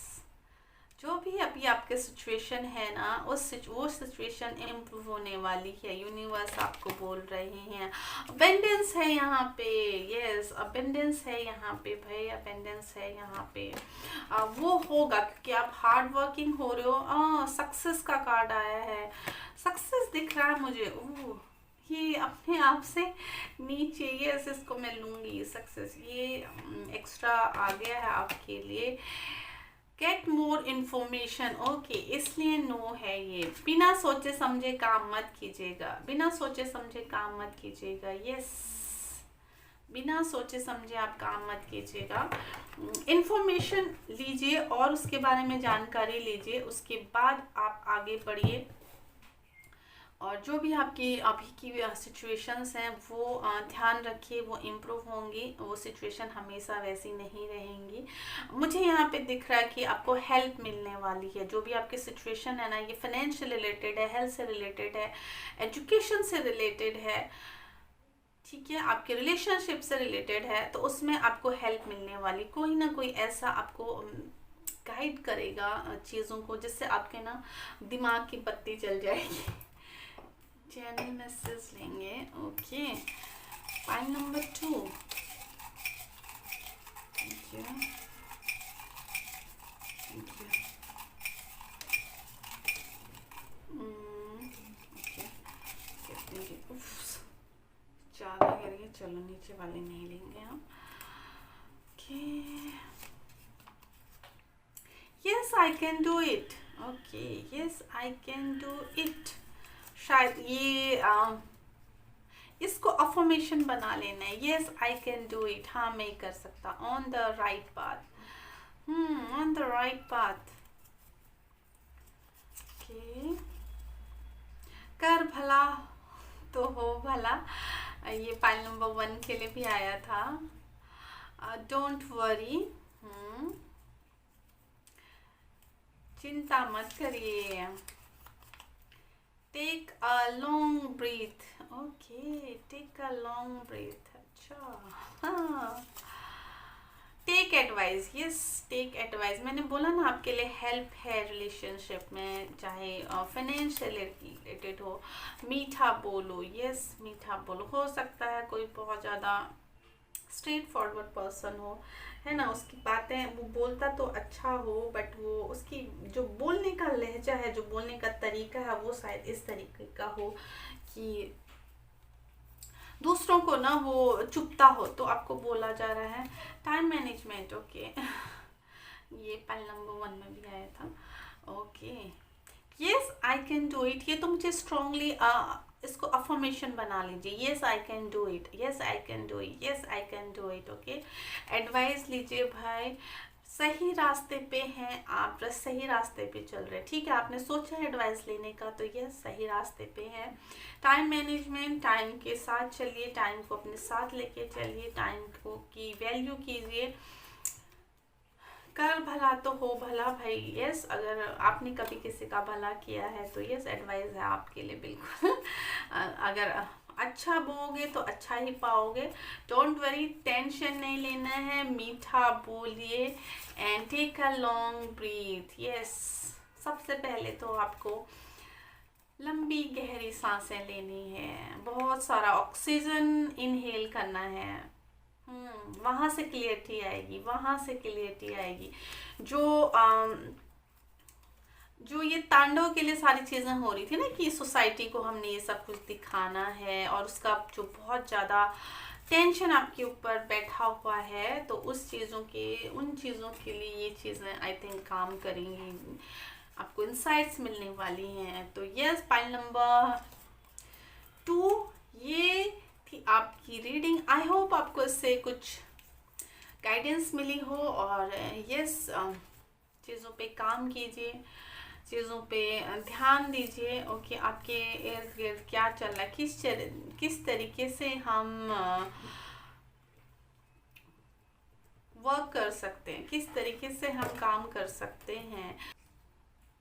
जो भी अभी आपके सिचुएशन है ना, वो सिचुएशन इम्प्रूव होने वाली है। यूनिवर्स आपको बोल रहे हैं, अबेंडेंस है यहाँ पे। यस, अबेंडेंस है यहाँ पे भाई, अबेंडेंस है यहाँ पे। वो होगा क्योंकि आप हार्ड वर्किंग हो रहे हो। सक्सेस का कार्ड आया है, सक्सेस दिख रहा है मुझे। ओह, ये अपने आप से नीचे, यस, इसको मैं लूँगी सक्सेस। ये एक्स्ट्रा आ गया है आपके लिए। Get more information. ओके, इसलिए नो है ये। बिना सोचे समझे काम मत कीजिएगा, बिना सोचे समझे काम मत कीजिएगा। यस, बिना सोचे समझे आप काम मत कीजिएगा। इन्फॉर्मेशन लीजिए और उसके बारे में जानकारी लीजिए, उसके बाद आप आगे बढ़िए और जो भी आपकी अभी की सिचुएशंस हैं वो ध्यान रखिए, वो इम्प्रूव होंगी, वो सिचुएशन हमेशा वैसी नहीं रहेंगी। मुझे यहाँ पे दिख रहा है कि आपको हेल्प मिलने वाली है। जो भी आपकी सिचुएशन है ना, ये फाइनेंशियल रिलेटेड है, हेल्थ से रिलेटेड है, एजुकेशन से रिलेटेड है, ठीक है, आपके रिलेशनशिप से रिलेटेड है, तो उसमें आपको हेल्प मिलने वाली। कोई ना कोई ऐसा आपको गाइड करेगा चीज़ों को, जिससे आपके ना दिमाग की बत्ती जल जाएगी। चैनल मैसेज लेंगे। Okay, pile number 2। ज़्यादा गिर गए, चलो नीचे वाले नहीं लेंगे हम। Okay, yes I can do it. Okay, yes I can do it. शायद ये इसको अफर्मेशन बना लेना है। Yes I can do it, हाँ मैं कर सकता, on the right path. On the right path. Okay, कर भला तो हो भला, ये फाइल नंबर 1 के लिए भी आया था। डोंट वरी, चिंता मत करिए। Take a long breath. Okay, take a long breath. अच्छा, हाँ, take advice. Yes, take advice. मैंने बोला ना आपके लिए हेल्प है रिलेशनशिप में, चाहे फाइनेंशियल रिलेटेड हो। मीठा बोलो। यस, मीठा बोलो। हो सकता है कोई बहुत ज़्यादा स्ट्रेट फॉरवर्ड पर्सन हो, है ना, उसकी बातें वो बोलता तो अच्छा हो, बट वो उसकी जो बोलने का लहजा है, जो बोलने का तरीका है, वो शायद इस तरीके का हो कि दूसरों को ना वो चुपता हो, तो आपको बोला जा रहा है टाइम मैनेजमेंट। ओके, ये पाइल नंबर 1 में भी आया था। Okay, yes I can do it. ये तो मुझे स्ट्रांगली इसको अफर्मेशन बना लीजिए। Yes I can do it, yes I can do it, yes I can do it. Okay, advice लीजिए भाई, सही रास्ते पे हैं आप, सही रास्ते पे चल रहे हैं, ठीक है। आपने सोचा है एडवाइस लेने का, तो यस सही रास्ते पे है। टाइम मैनेजमेंट, टाइम के साथ चलिए, टाइम को अपने साथ लेके चलिए, टाइम को की वैल्यू कीजिए। कर भला तो हो भला भाई। यस, अगर आपने कभी किसी का भला किया है तो यस एडवाइस है आपके लिए, बिल्कुल। अगर अच्छा बोलोगे तो अच्छा ही पाओगे। डोंट वरी, टेंशन नहीं लेना है, मीठा बोलिए and take a long breath. Yes, सबसे पहले तो आपको लंबी गहरी सांसें लेनी है, बहुत सारा ऑक्सीजन इनहेल करना है। वहां से क्लियरिटी आएगी, वहां से क्लियरिटी आएगी। जो ये तांडव के लिए सारी चीजें हो रही थी ना, कि सोसाइटी को हमने ये सब कुछ दिखाना है, और उसका जो बहुत ज्यादा टेंशन आपके ऊपर बैठा हुआ है, तो उन चीज़ों के लिए ये चीज़ें आई थिंक काम करेंगी, आपको इंसाइट्स मिलने वाली हैं। तो यस, पाइल नंबर 2 ये थी आपकी रीडिंग। आई होप आपको इससे कुछ गाइडेंस मिली हो, और यस चीज़ों पे काम कीजिए, चीज़ों पे ध्यान दीजिए। ओके, आपके इर्द गिर्द क्या चल रहा है, किस तरीके से हम वर्क कर सकते हैं, किस तरीके से हम काम कर सकते हैं।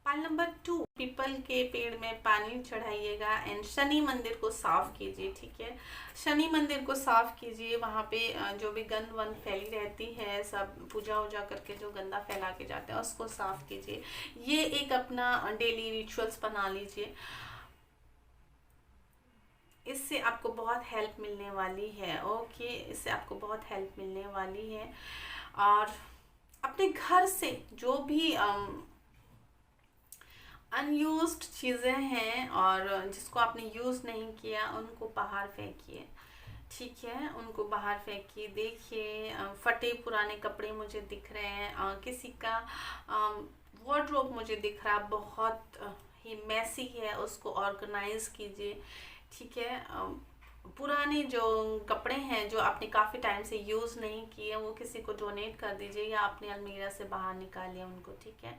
पाइल नंबर 2, पीपल के पेड़ में पानी चढ़ाइएगा एंड शनि मंदिर को साफ कीजिए, ठीक है। शनि मंदिर को साफ कीजिए, वहाँ पे जो भी गंद वंद फैली रहती है, सब पूजा वूजा करके जो गंदा फैला के जाते हैं उसको साफ कीजिए। ये एक अपना डेली रिचुअल्स बना लीजिए, इससे आपको बहुत हेल्प मिलने वाली है। ओके, इससे आपको बहुत हेल्प मिलने वाली है। और अपने घर से जो भी अनयूज्ड चीज़ें हैं और जिसको आपने यूज़ नहीं किया, उनको बाहर फेंकिए, ठीक है, उनको बाहर फेंकिए। देखिए, फटे पुराने कपड़े मुझे दिख रहे हैं, किसी का वार्डरोब मुझे दिख रहा बहुत ही मैसी है, उसको ऑर्गेनाइज कीजिए, ठीक है। पुराने जो कपड़े हैं जो आपने काफ़ी टाइम से यूज़ नहीं किए, वो किसी को डोनेट कर दीजिए, या अपने अलमीरा से बाहर निकालिए उनको, ठीक है।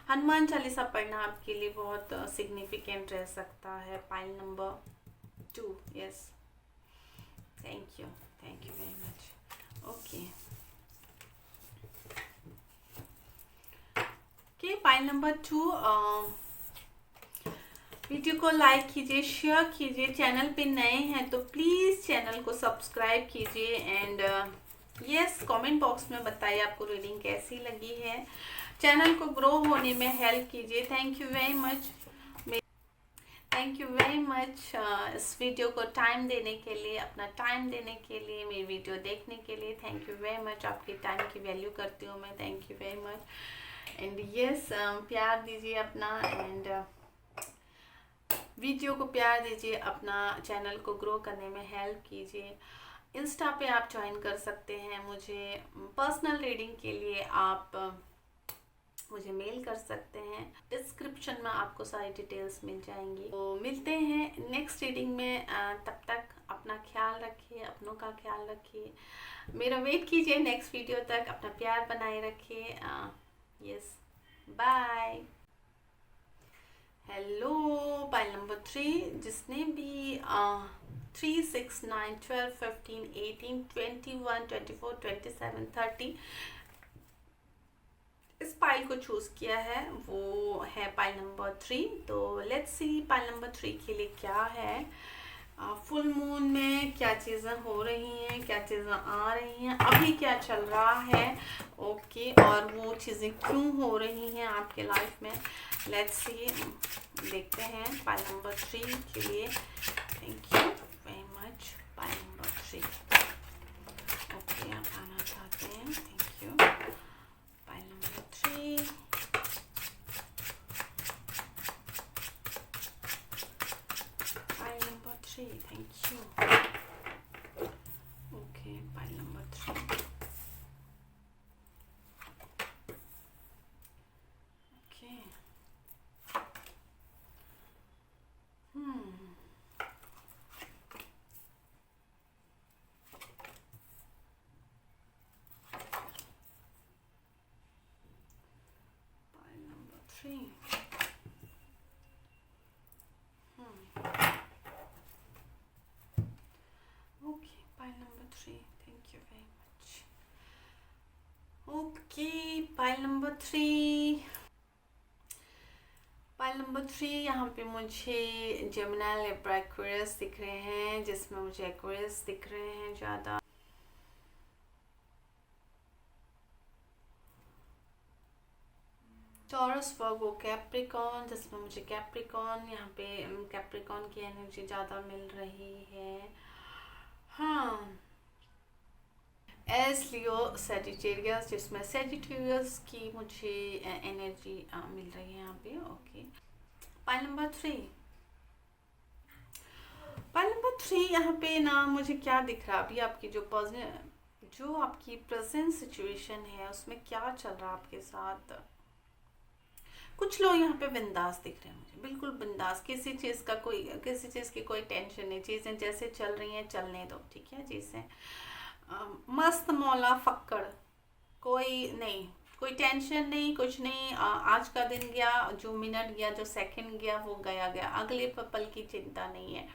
हनुमान चालीसा पढ़ना आपके लिए बहुत सिग्निफिकेंट रह सकता है। Pile number 2, yes, thank you very much. Okay pile number 2, video को लाइक कीजिए, शेयर कीजिए, चैनल पे नए हैं तो प्लीज़ चैनल को सब्सक्राइब कीजिए एंड यस कमेंट बॉक्स में बताइए आपको रीडिंग कैसी लगी है। चैनल को ग्रो होने में हेल्प कीजिए। थैंक यू वेरी मच, इस वीडियो को टाइम देने के लिए, अपना टाइम देने के लिए, मेरी वीडियो देखने के लिए थैंक यू वेरी मच। आपके टाइम की वैल्यू करती हूँ मैं, thank you very much and yes प्यार दीजिए अपना एंड वीडियो को प्यार दीजिए, अपना चैनल को ग्रो करने में हेल्प कीजिए। इंस्टा पे आप ज्वाइन कर सकते हैं मुझे। पर्सनल रीडिंग के लिए आप मुझे मेल कर सकते हैं, डिस्क्रिप्शन में आपको सारी डिटेल्स मिल जाएंगी। तो मिलते हैं नेक्स्ट रीडिंग में, तब तक अपना ख्याल रखिए, अपनों का ख्याल रखिए, मेरा वेट कीजिए नेक्स्ट वीडियो तक, अपना प्यार बनाए रखिए। Yes, bye. Hello pile number 3, जिसने भी 3, 6, 9, 12, 15, 18, 21, 24, 27, 30 इस पाइल को चूज किया है वो है पाइल नंबर 3। तो लेट्स सी पाइल नंबर 3 के लिए क्या है। फुल मून में क्या चीज़ें हो रही हैं, क्या चीज़ें आ रही हैं, अभी क्या चल रहा है, ओके और वो चीज़ें क्यों हो रही हैं आपके लाइफ में। लेट्स सी, देखते हैं पाइल नंबर 3 के लिए। Thank you very much pile number 3। Okay आप आना चाहते हैं, thank you pile number 3। Pile number 3, thank you. Okay pile number 3, okay pile number 3, okay pile number 3, thank you very much. Okay pile number 3, pile number 3 यहाँ पे मुझे Gemini, Libra, Aquarius दिख रहे हैं, जिसमें मुझे एक्वेरियस दिख रहे हैं ज़्यादा। टॉरस, वर्गो, कैप्रिकॉन, जिसमें मुझे कैप्रिकॉन, यहाँ पे कैप्रिकॉन की एनर्जी ज़्यादा मिल रही है। हाँ, एस, लियो, सेजिटेरियस, जिसमें सेजिटेरियस की मुझे एनर्जी मिल रही है यहाँ पे। Okay pile number 3, pile number 3 यहाँ पे ना मुझे क्या दिख रहा है अभी आपकी जो आपकी प्रेजेंट सिचुएशन है उसमें क्या चल रहा है आपके साथ। कुछ लोग यहाँ पे बिंदास दिख रहे हैं मुझे, बिल्कुल बिंदास, किसी चीज़ की कोई टेंशन नहीं, चीज़ें जैसे चल रही हैं चलने दो, ठीक है। चीज़ें मस्त मौला फक्कड़, कोई नहीं, कोई टेंशन नहीं, कुछ नहीं। आज का दिन गया, जो मिनट गया, जो सेकंड गया वो गया गया, अगले पल की चिंता नहीं है।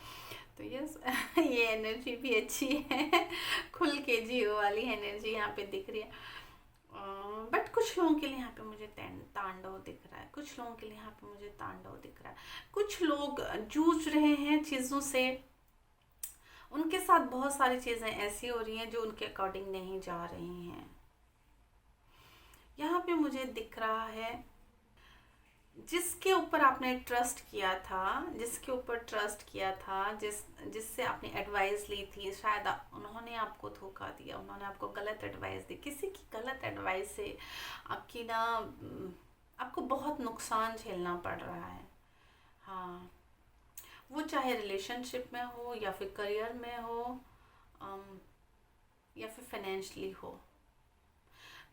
तो यस ये एनर्जी भी अच्छी है, खुल के जियो वाली एनर्जी यहाँ पे दिख रही है। बट कुछ लोगों के लिए यहाँ पे मुझे तांडव दिख रहा है, कुछ लोगों के लिए यहाँ पे मुझे तांडव दिख रहा है। कुछ लोग जूझ रहे हैं चीज़ों से, उनके साथ बहुत सारी चीज़ें ऐसी हो रही हैं जो उनके अकॉर्डिंग नहीं जा रही हैं। यहाँ पे मुझे दिख रहा है जिसके ऊपर आपने ट्रस्ट किया था, जिससे आपने एडवाइस ली थी, शायद उन्होंने आपको धोखा दिया, उन्होंने आपको गलत एडवाइस दी। किसी की गलत एडवाइस से आपको बहुत नुकसान झेलना पड़ रहा है। हाँ, वो चाहे रिलेशनशिप में हो या फिर करियर में हो या फिर फाइनेंशियली हो,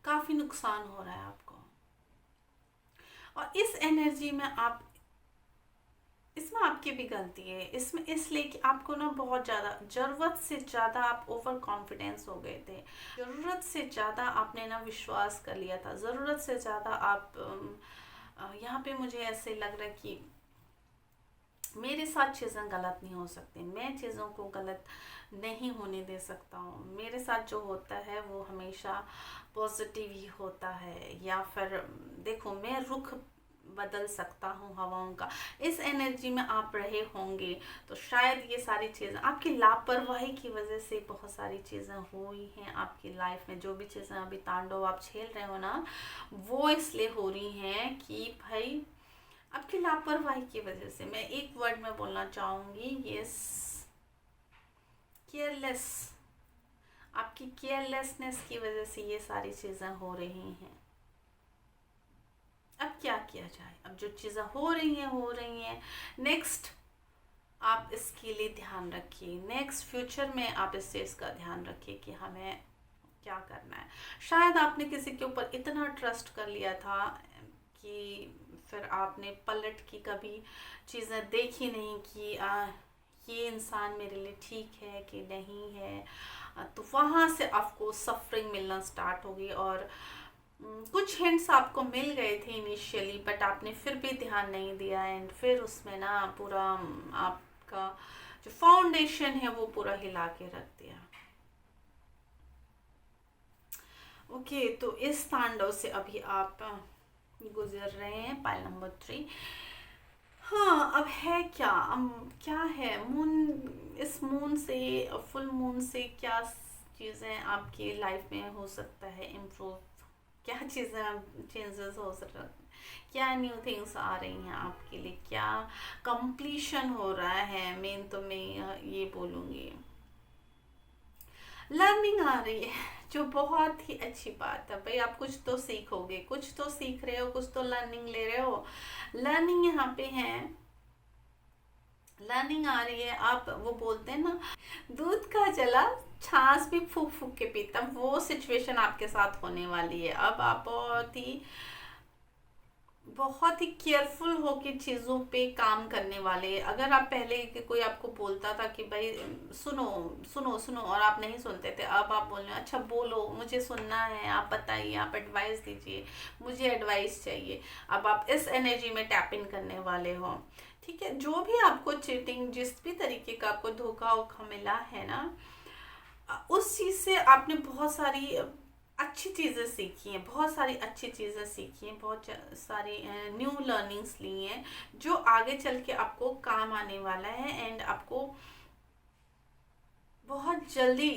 काफ़ी नुकसान हो रहा है आपको। और इस एनर्जी में इसमें आपकी भी गलती है, इसमें इसलिए कि आपको ना बहुत ज़्यादा, ज़रूरत से ज़्यादा आप ओवर कॉन्फिडेंस हो गए थे, ज़रूरत से ज़्यादा आपने ना विश्वास कर लिया था, ज़रूरत से ज़्यादा आप यहाँ पे मुझे ऐसे लग रहा है कि मेरे साथ चीज़ें गलत नहीं हो सकती, मैं चीज़ों को गलत नहीं होने दे सकता हूँ, मेरे साथ जो होता है वो हमेशा पॉजिटिव ही होता है। या फिर देखो, मैं रुख बदल सकता हूँ हवाओं का। इस एनर्जी में आप रहे होंगे तो शायद ये सारी चीज़ें आपकी लापरवाही की वजह से बहुत सारी चीज़ें हुई हैं आपकी लाइफ में। जो भी चीज़ें अभी तांडव आप झेल रहे हो ना, वो इसलिए हो रही हैं कि भाई आपकी लापरवाही की वजह से। मैं एक वर्ड में बोलना चाहूँगी, यस, केयरलेस। आपकी केयरलेसनेस की वजह से ये सारी चीज़ें हो रही हैं। अब क्या किया जाए? अब जो चीज़ें हो रही हैं, नेक्स्ट आप इसके लिए ध्यान रखिए, नेक्स्ट फ्यूचर में आप इस चीज़ का ध्यान रखिए कि हमें क्या करना है। शायद आपने किसी के ऊपर इतना ट्रस्ट कर लिया था कि फिर आपने पलट की कभी चीज़ें देखी नहीं कि ये इंसान मेरे लिए ठीक है कि नहीं है। तो वहाँ से आपको सफरिंग मिलना स्टार्ट होगी। और कुछ हिंट्स आपको मिल गए थे इनिशियली, बट आपने फिर भी ध्यान नहीं दिया एंड फिर उसमें ना पूरा आपका जो फाउंडेशन है वो पूरा हिला के रख दिया। ओके, तो इस तांडव से अभी आप गुजर रहे हैं, पाइल नंबर 3। हाँ, अब है क्या, क्या है मून, इस मून से, फुल मून से क्या चीज़ें आपकी लाइफ में हो सकता है इम्प्रूव, क्या चीज़ें चेंजेस हो सकता है, क्या न्यू थिंग्स आ रही हैं आपके लिए, क्या कंप्लीशन हो रहा है। मेन तो मैं ये बोलूँगी लर्निंग आ रही है, जो बहुत ही अच्छी बात है। भाई आप कुछ तो सीखोगे, कुछ तो सीख रहे हो, कुछ तो लर्निंग ले रहे हो। लर्निंग यहाँ पे है, लर्निंग आ रही है। आप वो बोलते हैं ना, दूध का जला छाछ भी फूक फूक के पीता, वो सिचुएशन आपके साथ होने वाली है। अब आप बहुत ही केयरफुल होकर चीज़ों पे काम करने वाले। अगर आप पहले कोई आपको बोलता था कि भाई सुनो सुनो सुनो और आप नहीं सुनते थे, अब आप बोल रहे हो अच्छा बोलो, मुझे सुनना है, आप बताइए, आप एडवाइस दीजिए, मुझे एडवाइस चाहिए। अब आप इस एनर्जी में टैप इन करने वाले हो। ठीक है, जो भी आपको चीटिंग, जिस भी तरीके का आपको धोखा वोखा मिला है ना, उस चीज़ से आपने बहुत सारी अच्छी चीज़ें सीखी हैं, बहुत सारी अच्छी चीज़ें सीखी हैं, बहुत सारी न्यू लर्निंग्स ली हैं जो आगे चल के आपको काम आने वाला है। एंड आपको बहुत जल्दी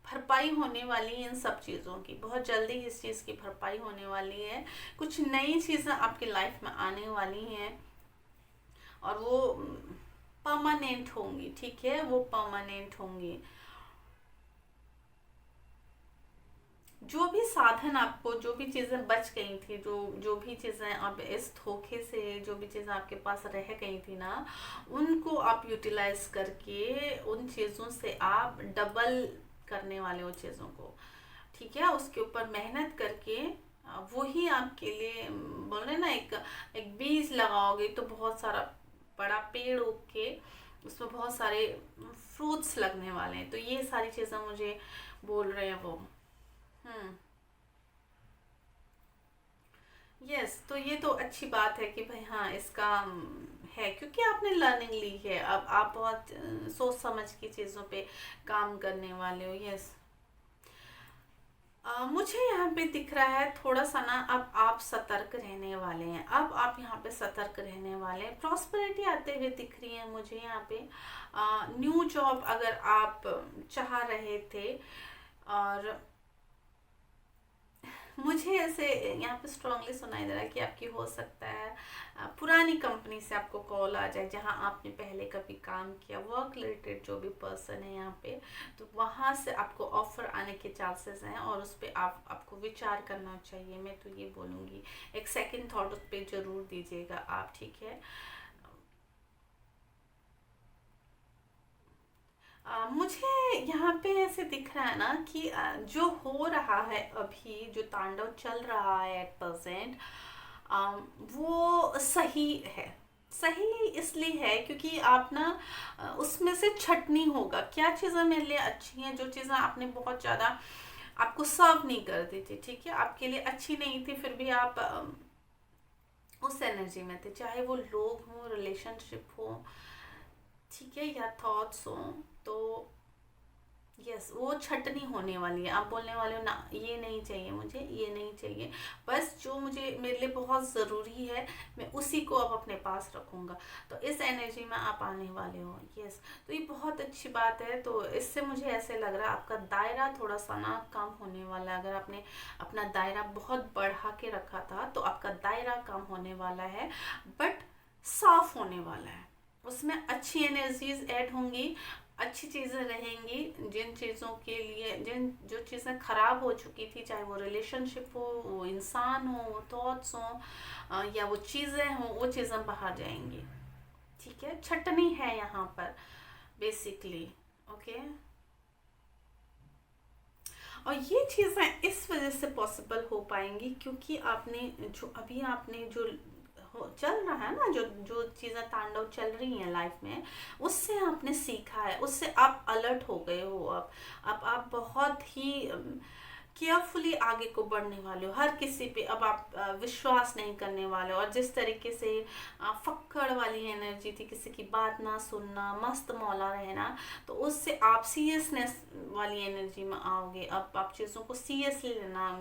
भरपाई होने वाली है इन सब चीज़ों की, बहुत जल्दी इस चीज़ की भरपाई होने वाली है। कुछ नई चीज़ें आपकी लाइफ में आने वाली हैं और वो परमानेंट होंगी। ठीक है, वो परमानेंट होंगी। जो भी साधन आपको, जो भी चीज़ें बच गई थी, जो भी चीज़ें अब इस धोखे से, जो भी चीज़ें आपके पास रह गई थी ना, उनको आप यूटिलाइज करके उन चीज़ों से आप डबल करने वाले हो चीज़ों को। ठीक है, उसके ऊपर मेहनत करके वही आपके लिए बोल रहे ना, एक बीज लगाओगे तो बहुत सारा बड़ा पेड़ उग के उसमें बहुत सारे फ्रूट्स लगने वाले हैं। तो ये सारी चीज़ें मुझे बोल रहे हैं वो। हम्म, यस, तो ये तो अच्छी बात है कि भाई हाँ इसका है, क्योंकि आपने लर्निंग ली है। अब आप बहुत सोच समझ के चीज़ों पे काम करने वाले हो। यस, मुझे यहाँ पे दिख रहा है थोड़ा सा ना, अब आप सतर्क रहने वाले हैं। अब आप यहाँ पे सतर्क रहने वाले हैं। प्रॉस्पेरिटी आते हुए दिख रही है मुझे यहाँ पे। न्यू जॉब अगर आप चाह रहे थे, और मुझे ऐसे यहाँ पे स्ट्रांगली सुनाई दे रहा है कि आपकी हो सकता है पुरानी कंपनी से आपको कॉल आ जाए जहाँ आपने पहले कभी काम किया, वर्क रिलेटेड जो भी पर्सन है यहाँ पे, तो वहाँ से आपको ऑफर आने के चांसेस हैं और उस पर आपको विचार करना चाहिए। मैं तो ये बोलूँगी एक सेकंड थॉट उस पर ज़रूर दीजिएगा आप। ठीक है, मुझे यहाँ पे ऐसे दिख रहा है ना कि जो हो रहा है अभी, जो तांडव चल रहा है एट परसेंट, वो सही है। सही इसलिए है क्योंकि आप ना उसमें से छटनी होगा क्या चीज़ें मेरे लिए अच्छी हैं, जो चीज़ें आपने बहुत ज़्यादा आपको सर्व नहीं कर दी थी। ठीक है, आपके लिए अच्छी नहीं थी, फिर भी आप उस एनर्जी में थे, चाहे वो लोग हों, रिलेशनशिप हो, ठीक है, या थॉट्स हों। तो यस, वो छटनी होने वाली है। आप बोलने वाले हो ना, ये नहीं चाहिए मुझे, ये नहीं चाहिए, बस जो मुझे मेरे लिए बहुत ज़रूरी है मैं उसी को अब अपने पास रखूँगा। तो इस एनर्जी में आप आने वाले हो। यस, तो ये बहुत अच्छी बात है। तो इससे मुझे ऐसे लग रहा है आपका दायरा थोड़ा सा ना कम होने वाला है। अगर आपने अपना दायरा बहुत बढ़ा के रखा था तो आपका दायरा कम होने वाला है, बट साफ होने वाला है। उसमें अच्छी एनर्जीज ऐड होंगी, अच्छी चीज़ें रहेंगी। जिन चीज़ों के लिए, जिन जो चीज़ें ख़राब हो चुकी थी, चाहे वो रिलेशनशिप हो, वो इंसान हो, वो थॉट्स हों, या वो चीज़ें हों, वो चीज़ें बाहर जाएंगी। ठीक है, छटनी है यहाँ पर बेसिकली। ओके, और ये चीज़ें इस वजह से पॉसिबल हो पाएंगी क्योंकि आपने जो अभी आपने जो चल रहा है ना, जो जो चीज़ें तांडव चल रही हैं लाइफ में, उससे आपने सीखा है, उससे आप अलर्ट हो गए हो। अब आप बहुत ही केयरफुली आगे को बढ़ने वाले हो। हर किसी पे अब आप विश्वास नहीं करने वाले हो। और जिस तरीके से फक्कड़ वाली एनर्जी थी, किसी की बात ना सुनना, मस्त मौला रहना, तो उससे आप सीरियसनेस वाली एनर्जी में आओगे। अब आप चीज़ों को सीरियसली लेना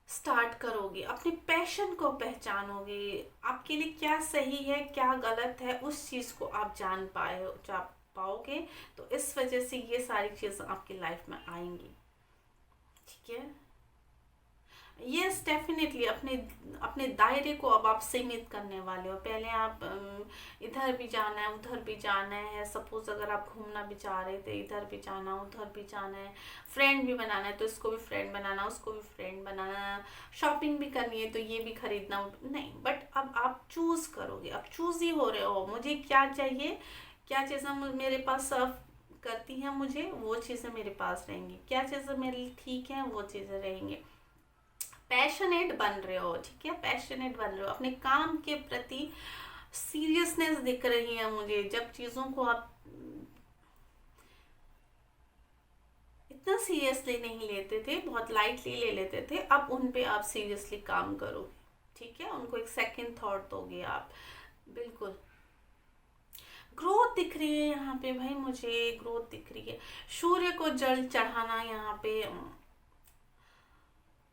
स्टार्ट करोगे, अपने पैशन को पहचानोगे, आपके लिए क्या सही है क्या गलत है, उस चीज़ को आप जा पाओगे। तो इस वजह से ये सारी चीज़ें आपकी लाइफ में आएंगी। ठीक है, यस डेफिनेटली। अपने अपने दायरे को अब आप सीमित करने वाले हो। पहले आप इधर भी जाना है, उधर भी जाना है। सपोज अगर आप घूमना भी चाह रहे थे, इधर भी जाना, उधर भी जाना है, फ्रेंड भी बनाना है तो इसको भी फ्रेंड बनाना, उसको भी फ्रेंड बनाना, शॉपिंग भी करनी है तो ये भी खरीदना नहीं। बट अब आप चूज करोगे, अब चूज ही हो रहे हो, मुझे क्या चाहिए, क्या चीज़ें मेरे पास सर्व करती हैं मुझे, वो चीज़ें मेरे पास रहेंगी। क्या चीज़ें मेरे लिए ठीक हैं, वो चीज़ें रहेंगी। पैशनेट बन रहे हो, ठीक है, पैशनेट बन रहे हो अपने काम के प्रति। सीरियसनेस दिख रही है मुझे। जब चीज़ों को आप इतना सीरियसली नहीं लेते थे, बहुत लाइटली ले लेते थे, अब उन पे आप सीरियसली काम करोगे। ठीक है, उनको एक सेकंड थॉट दोगे आप। बिल्कुल, ग्रोथ दिख रही है यहाँ पे भाई, मुझे ग्रोथ दिख रही है। सूर्य को जल चढ़ाना यहाँ पे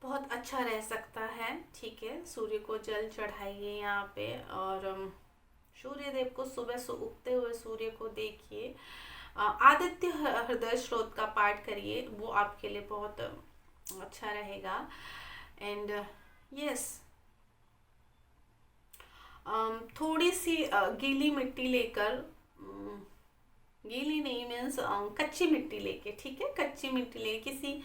बहुत अच्छा रह सकता है। ठीक है, सूर्य को जल चढ़ाइए यहाँ पे। और सूर्य देव को सुबह से उगते हुए सूर्य को देखिए। आदित्य हृदय स्रोत का पाठ करिए, वो आपके लिए बहुत अच्छा रहेगा। एंड यस, थोड़ी सी गीली मिट्टी लेकर, गीली नहीं मीन्स कच्ची मिट्टी लेके, ठीक है, कच्ची मिट्टी लेके किसी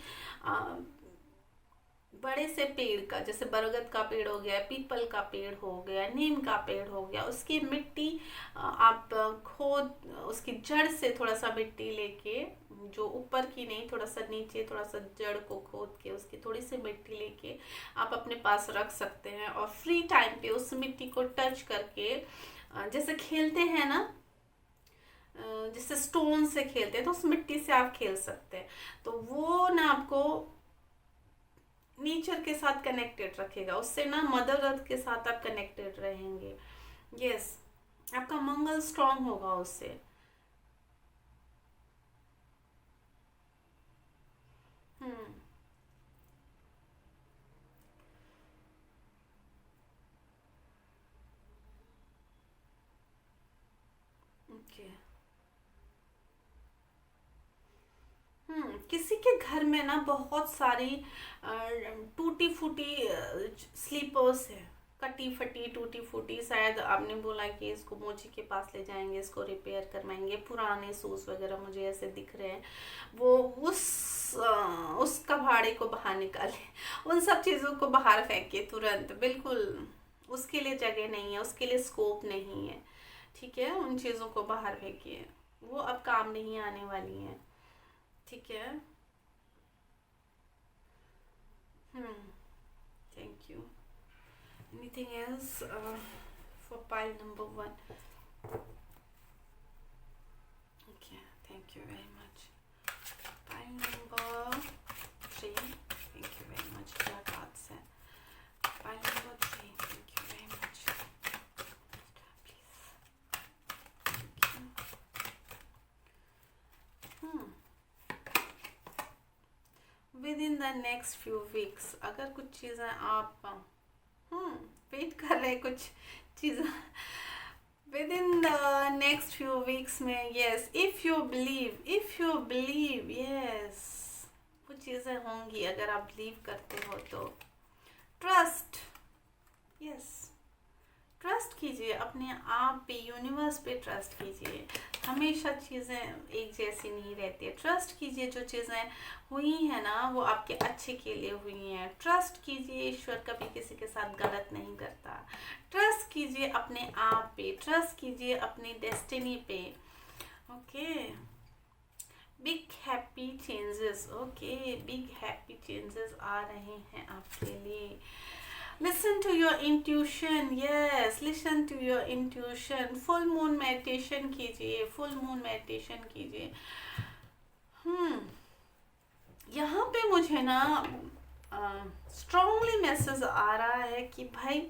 बड़े से पेड़ का, जैसे बरगद का पेड़ हो गया, पीपल का पेड़ हो गया, नीम का पेड़ हो गया, उसकी मिट्टी आप खोद, उसकी जड़ से थोड़ा सा मिट्टी लेके, जो ऊपर की नहीं, थोड़ा सा नीचे, थोड़ा सा जड़ को खोद के उसकी थोड़ी सी मिट्टी लेके आप अपने पास रख सकते हैं। और फ्री टाइम पे उस मिट्टी को टच करके, जैसे खेलते हैं ना, जैसे स्टोन से खेलते हैं, तो उस मिट्टी से आप खेल सकते हैं। तो वो ना आपको नेचर के साथ कनेक्टेड रखेगा, उससे ना मदर अर्थ के साथ आप कनेक्टेड रहेंगे। यस, आपका मंगल स्ट्रांग होगा उससे। हम्म, ओके। किसी के घर में ना बहुत सारी टूटी फूटी स्लीपर्स है, कटी फटी टूटी फूटी। शायद आपने बोला कि इसको मोची के पास ले जाएंगे, इसको रिपेयर करवाएंगे। पुराने शूज वगैरह मुझे ऐसे दिख रहे हैं, वो उस उस कबाड़े को बाहर निकाले, उन सब चीज़ों को बाहर फेंके तुरंत, बिल्कुल। उसके लिए जगह नहीं है, उसके लिए स्कोप नहीं है। ठीक है, उन चीज़ों को बाहर फेंकिए, वो अब काम नहीं आने वाली हैं। ठीक है। Hmm, thank you. Anything else for pile number 1? Okay, thank you very much. Pile number 3, thank you very much. क्या बात है, pile number 3, thank within the next few weeks, अगर कुछ चीज़ें आप वेट कर रहे हैं, कुछ चीज़ें within the next few weeks में, yes, if you believe, yes, वो चीज़ें होंगी अगर आप बिलीव करते हो तो। ट्रस्ट, यस, ट्रस्ट कीजिए अपने आप पे, यूनिवर्स पे ट्रस्ट कीजिए। हमेशा चीज़ें एक जैसी नहीं रहती है। ट्रस्ट कीजिए, जो चीज़ें हुई हैं ना वो आपके अच्छे के लिए हुई हैं। ट्रस्ट कीजिए, ईश्वर कभी किसी के साथ गलत नहीं करता। ट्रस्ट कीजिए अपने आप पे, ट्रस्ट कीजिए अपनी डेस्टिनी पे। Okay, big happy changes, okay, big happy changes आ रहे हैं आपके लिए। Listen to your intuition, yes, listen to your intuition. full moon meditation कीजिए, full moon meditation कीजिए। यहाँ पे मुझे ना स्ट्रॉन्गली मैसेज आ रहा है कि भाई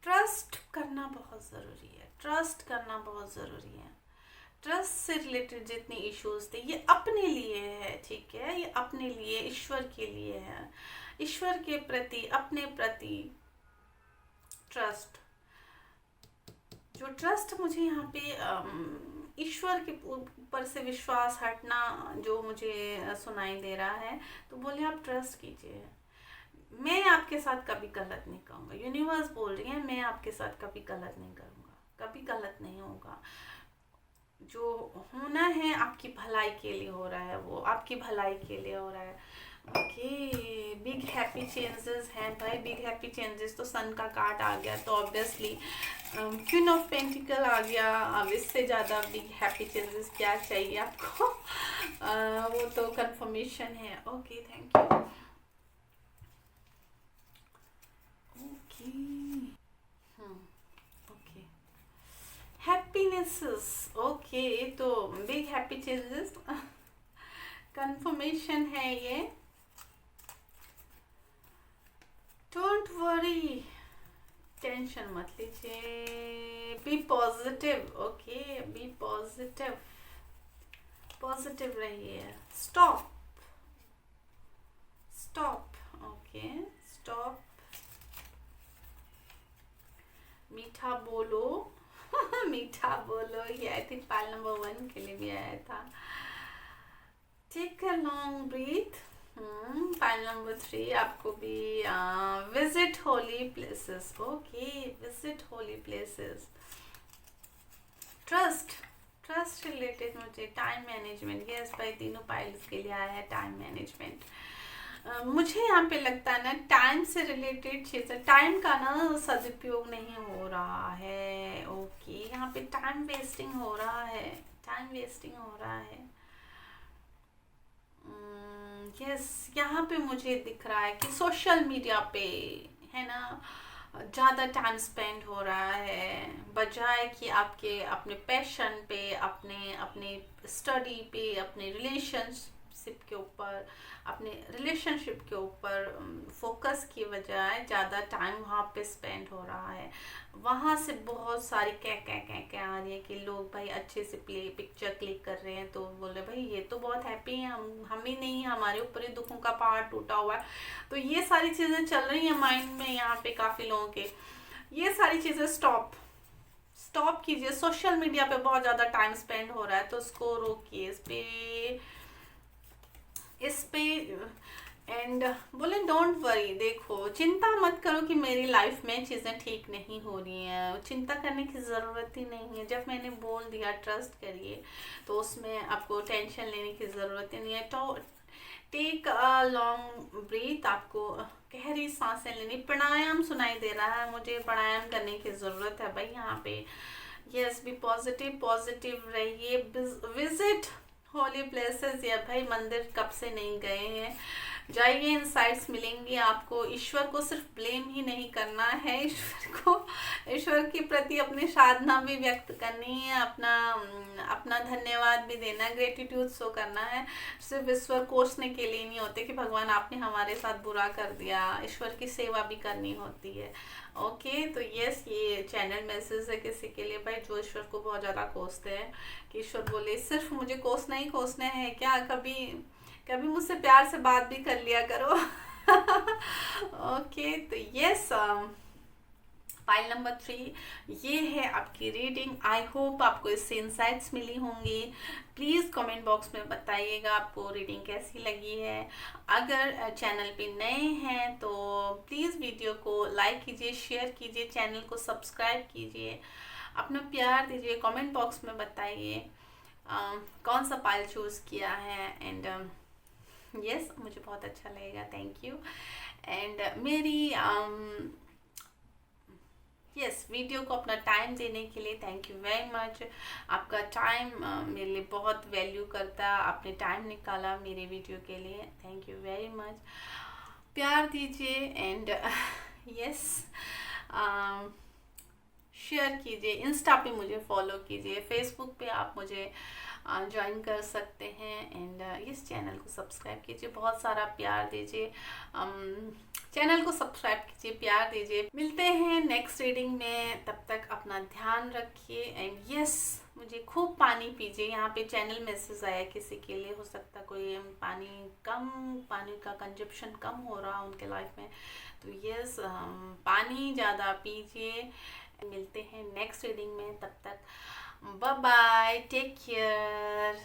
ट्रस्ट करना बहुत ज़रूरी है, ट्रस्ट करना बहुत ज़रूरी है। ट्रस्ट से रिलेटेड जितने इश्यूज थे ये अपने लिए है, ठीक है, ये अपने लिए, ईश्वर के लिए है, ईश्वर के प्रति, अपने प्रति ट्रस्ट। जो ट्रस्ट मुझे यहाँ पे ईश्वर के ऊपर से विश्वास हटना जो मुझे सुनाई दे रहा है, तो बोले आप ट्रस्ट कीजिए, मैं आपके साथ कभी गलत नहीं करूँगा। यूनिवर्स बोल रही है मैं आपके साथ कभी गलत नहीं करूँगा, कभी गलत नहीं होगा। जो होना है आपकी भलाई के लिए हो रहा है, वो आपकी भलाई के लिए हो रहा है। ओके, बिग हैप्पी चेंजेस हैं भाई, बिग हैप्पी चेंजेस। तो सन का कार्ड आ गया तो ऑब्वियसली क्वीन ऑफ पेंटिकल आ गया। अब इससे ज़्यादा बिग हैप्पी चेंजेस क्या चाहिए आपको? वो तो कंफर्मेशन है। Okay, thank you. Okay, okay, happinesses, okay, तो बिग हैप्पी चेंजेस कंफर्मेशन है ये। डोंट वरी, टेंशन मत लीजिए, be positive. Okay, be positive, positive रहिए। स्टॉप, स्टॉप, ओके, स्टॉप, मीठा बोलो मीठा बोलो, ये आई थिंक पाइल नंबर 1 के लिए भी आया था। Take a long breath. Pile number 3 आपको भी visit holy places. Okay, visit holy places. Trust, trust related मुझे टाइम मैनेजमेंट, यस भाई, तीनों पाइल्स के लिए आया है टाइम मैनेजमेंट। मुझे यहाँ पे लगता है ना टाइम से रिलेटेड चीज़ें, टाइम का ना सदुपयोग नहीं हो रहा है। ओके, यहाँ पे टाइम वेस्टिंग हो रहा है, टाइम वेस्टिंग हो रहा है। यस, यहाँ पे मुझे दिख रहा है कि सोशल मीडिया पे है ना ज़्यादा टाइम स्पेंड हो रहा है, बजाय कि आपके अपने पैशन पे, अपने स्टडी पे, अपने रिलेशनशिप के ऊपर, अपने रिलेशनशिप के ऊपर फोकस की बजाय ज़्यादा टाइम वहाँ पे स्पेंड हो रहा है। वहाँ से बहुत सारी क्या आ रही है कि लोग भाई अच्छे से पिक्चर क्लिक कर रहे हैं, तो बोले भाई ये तो बहुत हैप्पी हैं, हम ही नहीं, हमारे ऊपर ही दुखों का पहाड़ टूटा हुआ है। तो ये सारी चीज़ें चल रही हैं माइंड में यहाँ पे काफ़ी लोगों के। ये सारी चीज़ें स्टॉप, स्टॉप कीजिए। सोशल मीडिया पे बहुत ज़्यादा टाइम स्पेंड हो रहा है, तो उसको रोकिए, इस पे एंड बोले डोंट वरी, देखो चिंता मत करो कि मेरी लाइफ में चीज़ें ठीक नहीं हो रही हैं, चिंता करने की ज़रूरत ही नहीं है। जब मैंने बोल दिया ट्रस्ट करिए, तो उसमें आपको टेंशन लेने की ज़रूरत ही नहीं है। तो टेक अ लॉन्ग ब्रीथ, आपको गहरी सांसें लेनी। प्राणायाम सुनाई दे रहा है मुझे, प्राणायाम करने की ज़रूरत है भाई यहाँ पे। यस, बी पॉजिटिव, पॉजिटिव रहिए। विजिट होली प्लेसेस, या भाई मंदिर कब से नहीं गए हैं, जाइए, इनसाइट्स मिलेंगी आपको। ईश्वर को सिर्फ ब्लेम ही नहीं करना है, ईश्वर के प्रति अपनी साधना भी व्यक्त करनी है, अपना धन्यवाद भी देना, ग्रेटिट्यूड शो करना है। सिर्फ ईश्वर कोसने के लिए नहीं होते कि भगवान आपने हमारे साथ बुरा कर दिया, ईश्वर की सेवा भी करनी होती है। ओके, तो यस, ये चैनल मैसेज है किसी के लिए भाई जो ईश्वर को बहुत ज़्यादा कोसते हैं, कि ईश्वर बोले सिर्फ मुझे कोसना ही कोसना है क्या? कभी मुझसे प्यार से बात भी कर लिया करो। ओके, तो यस, फाइल नंबर 3 ये है आपकी रीडिंग। आई होप आपको इससे इंसाइट्स मिली होंगी। प्लीज़ कमेंट बॉक्स में बताइएगा आपको रीडिंग कैसी लगी है। अगर चैनल पे नए हैं तो प्लीज़ वीडियो को लाइक कीजिए, शेयर कीजिए, चैनल को सब्सक्राइब कीजिए, अपना प्यार दीजिए, कमेंट बॉक्स में बताइए कौन सा पाइल चूज़ किया है। एंड यस, मुझे बहुत अच्छा लगेगा। Thank you. एंड मेरी यस वीडियो को अपना टाइम देने के लिए थैंक यू वेरी मच। आपका टाइम मेरे लिए बहुत वैल्यू करता है, आपने टाइम निकाला मेरे वीडियो के लिए, थैंक यू वेरी मच। प्यार दीजिए एंड यस, शेयर कीजिए, इंस्टा पे मुझे फॉलो कीजिए, फेसबुक पे आप मुझे ज्वाइन कर सकते हैं। एंड इस चैनल को सब्सक्राइब कीजिए, बहुत सारा प्यार दीजिए, चैनल को सब्सक्राइब कीजिए, प्यार दीजिए। मिलते हैं नेक्स्ट रीडिंग में, तब तक अपना ध्यान रखिए। एंड यस, मुझे खूब पानी पीजिए। यहाँ पे चैनल मैसेज आया किसी के लिए, हो सकता कोई पानी का कंजप्शन कम हो रहा उनके लाइफ में, तो यस पानी ज़्यादा पीजिए। मिलते हैं नेक्स्ट रीडिंग में, तब तक बाय बाय, टेक केयर।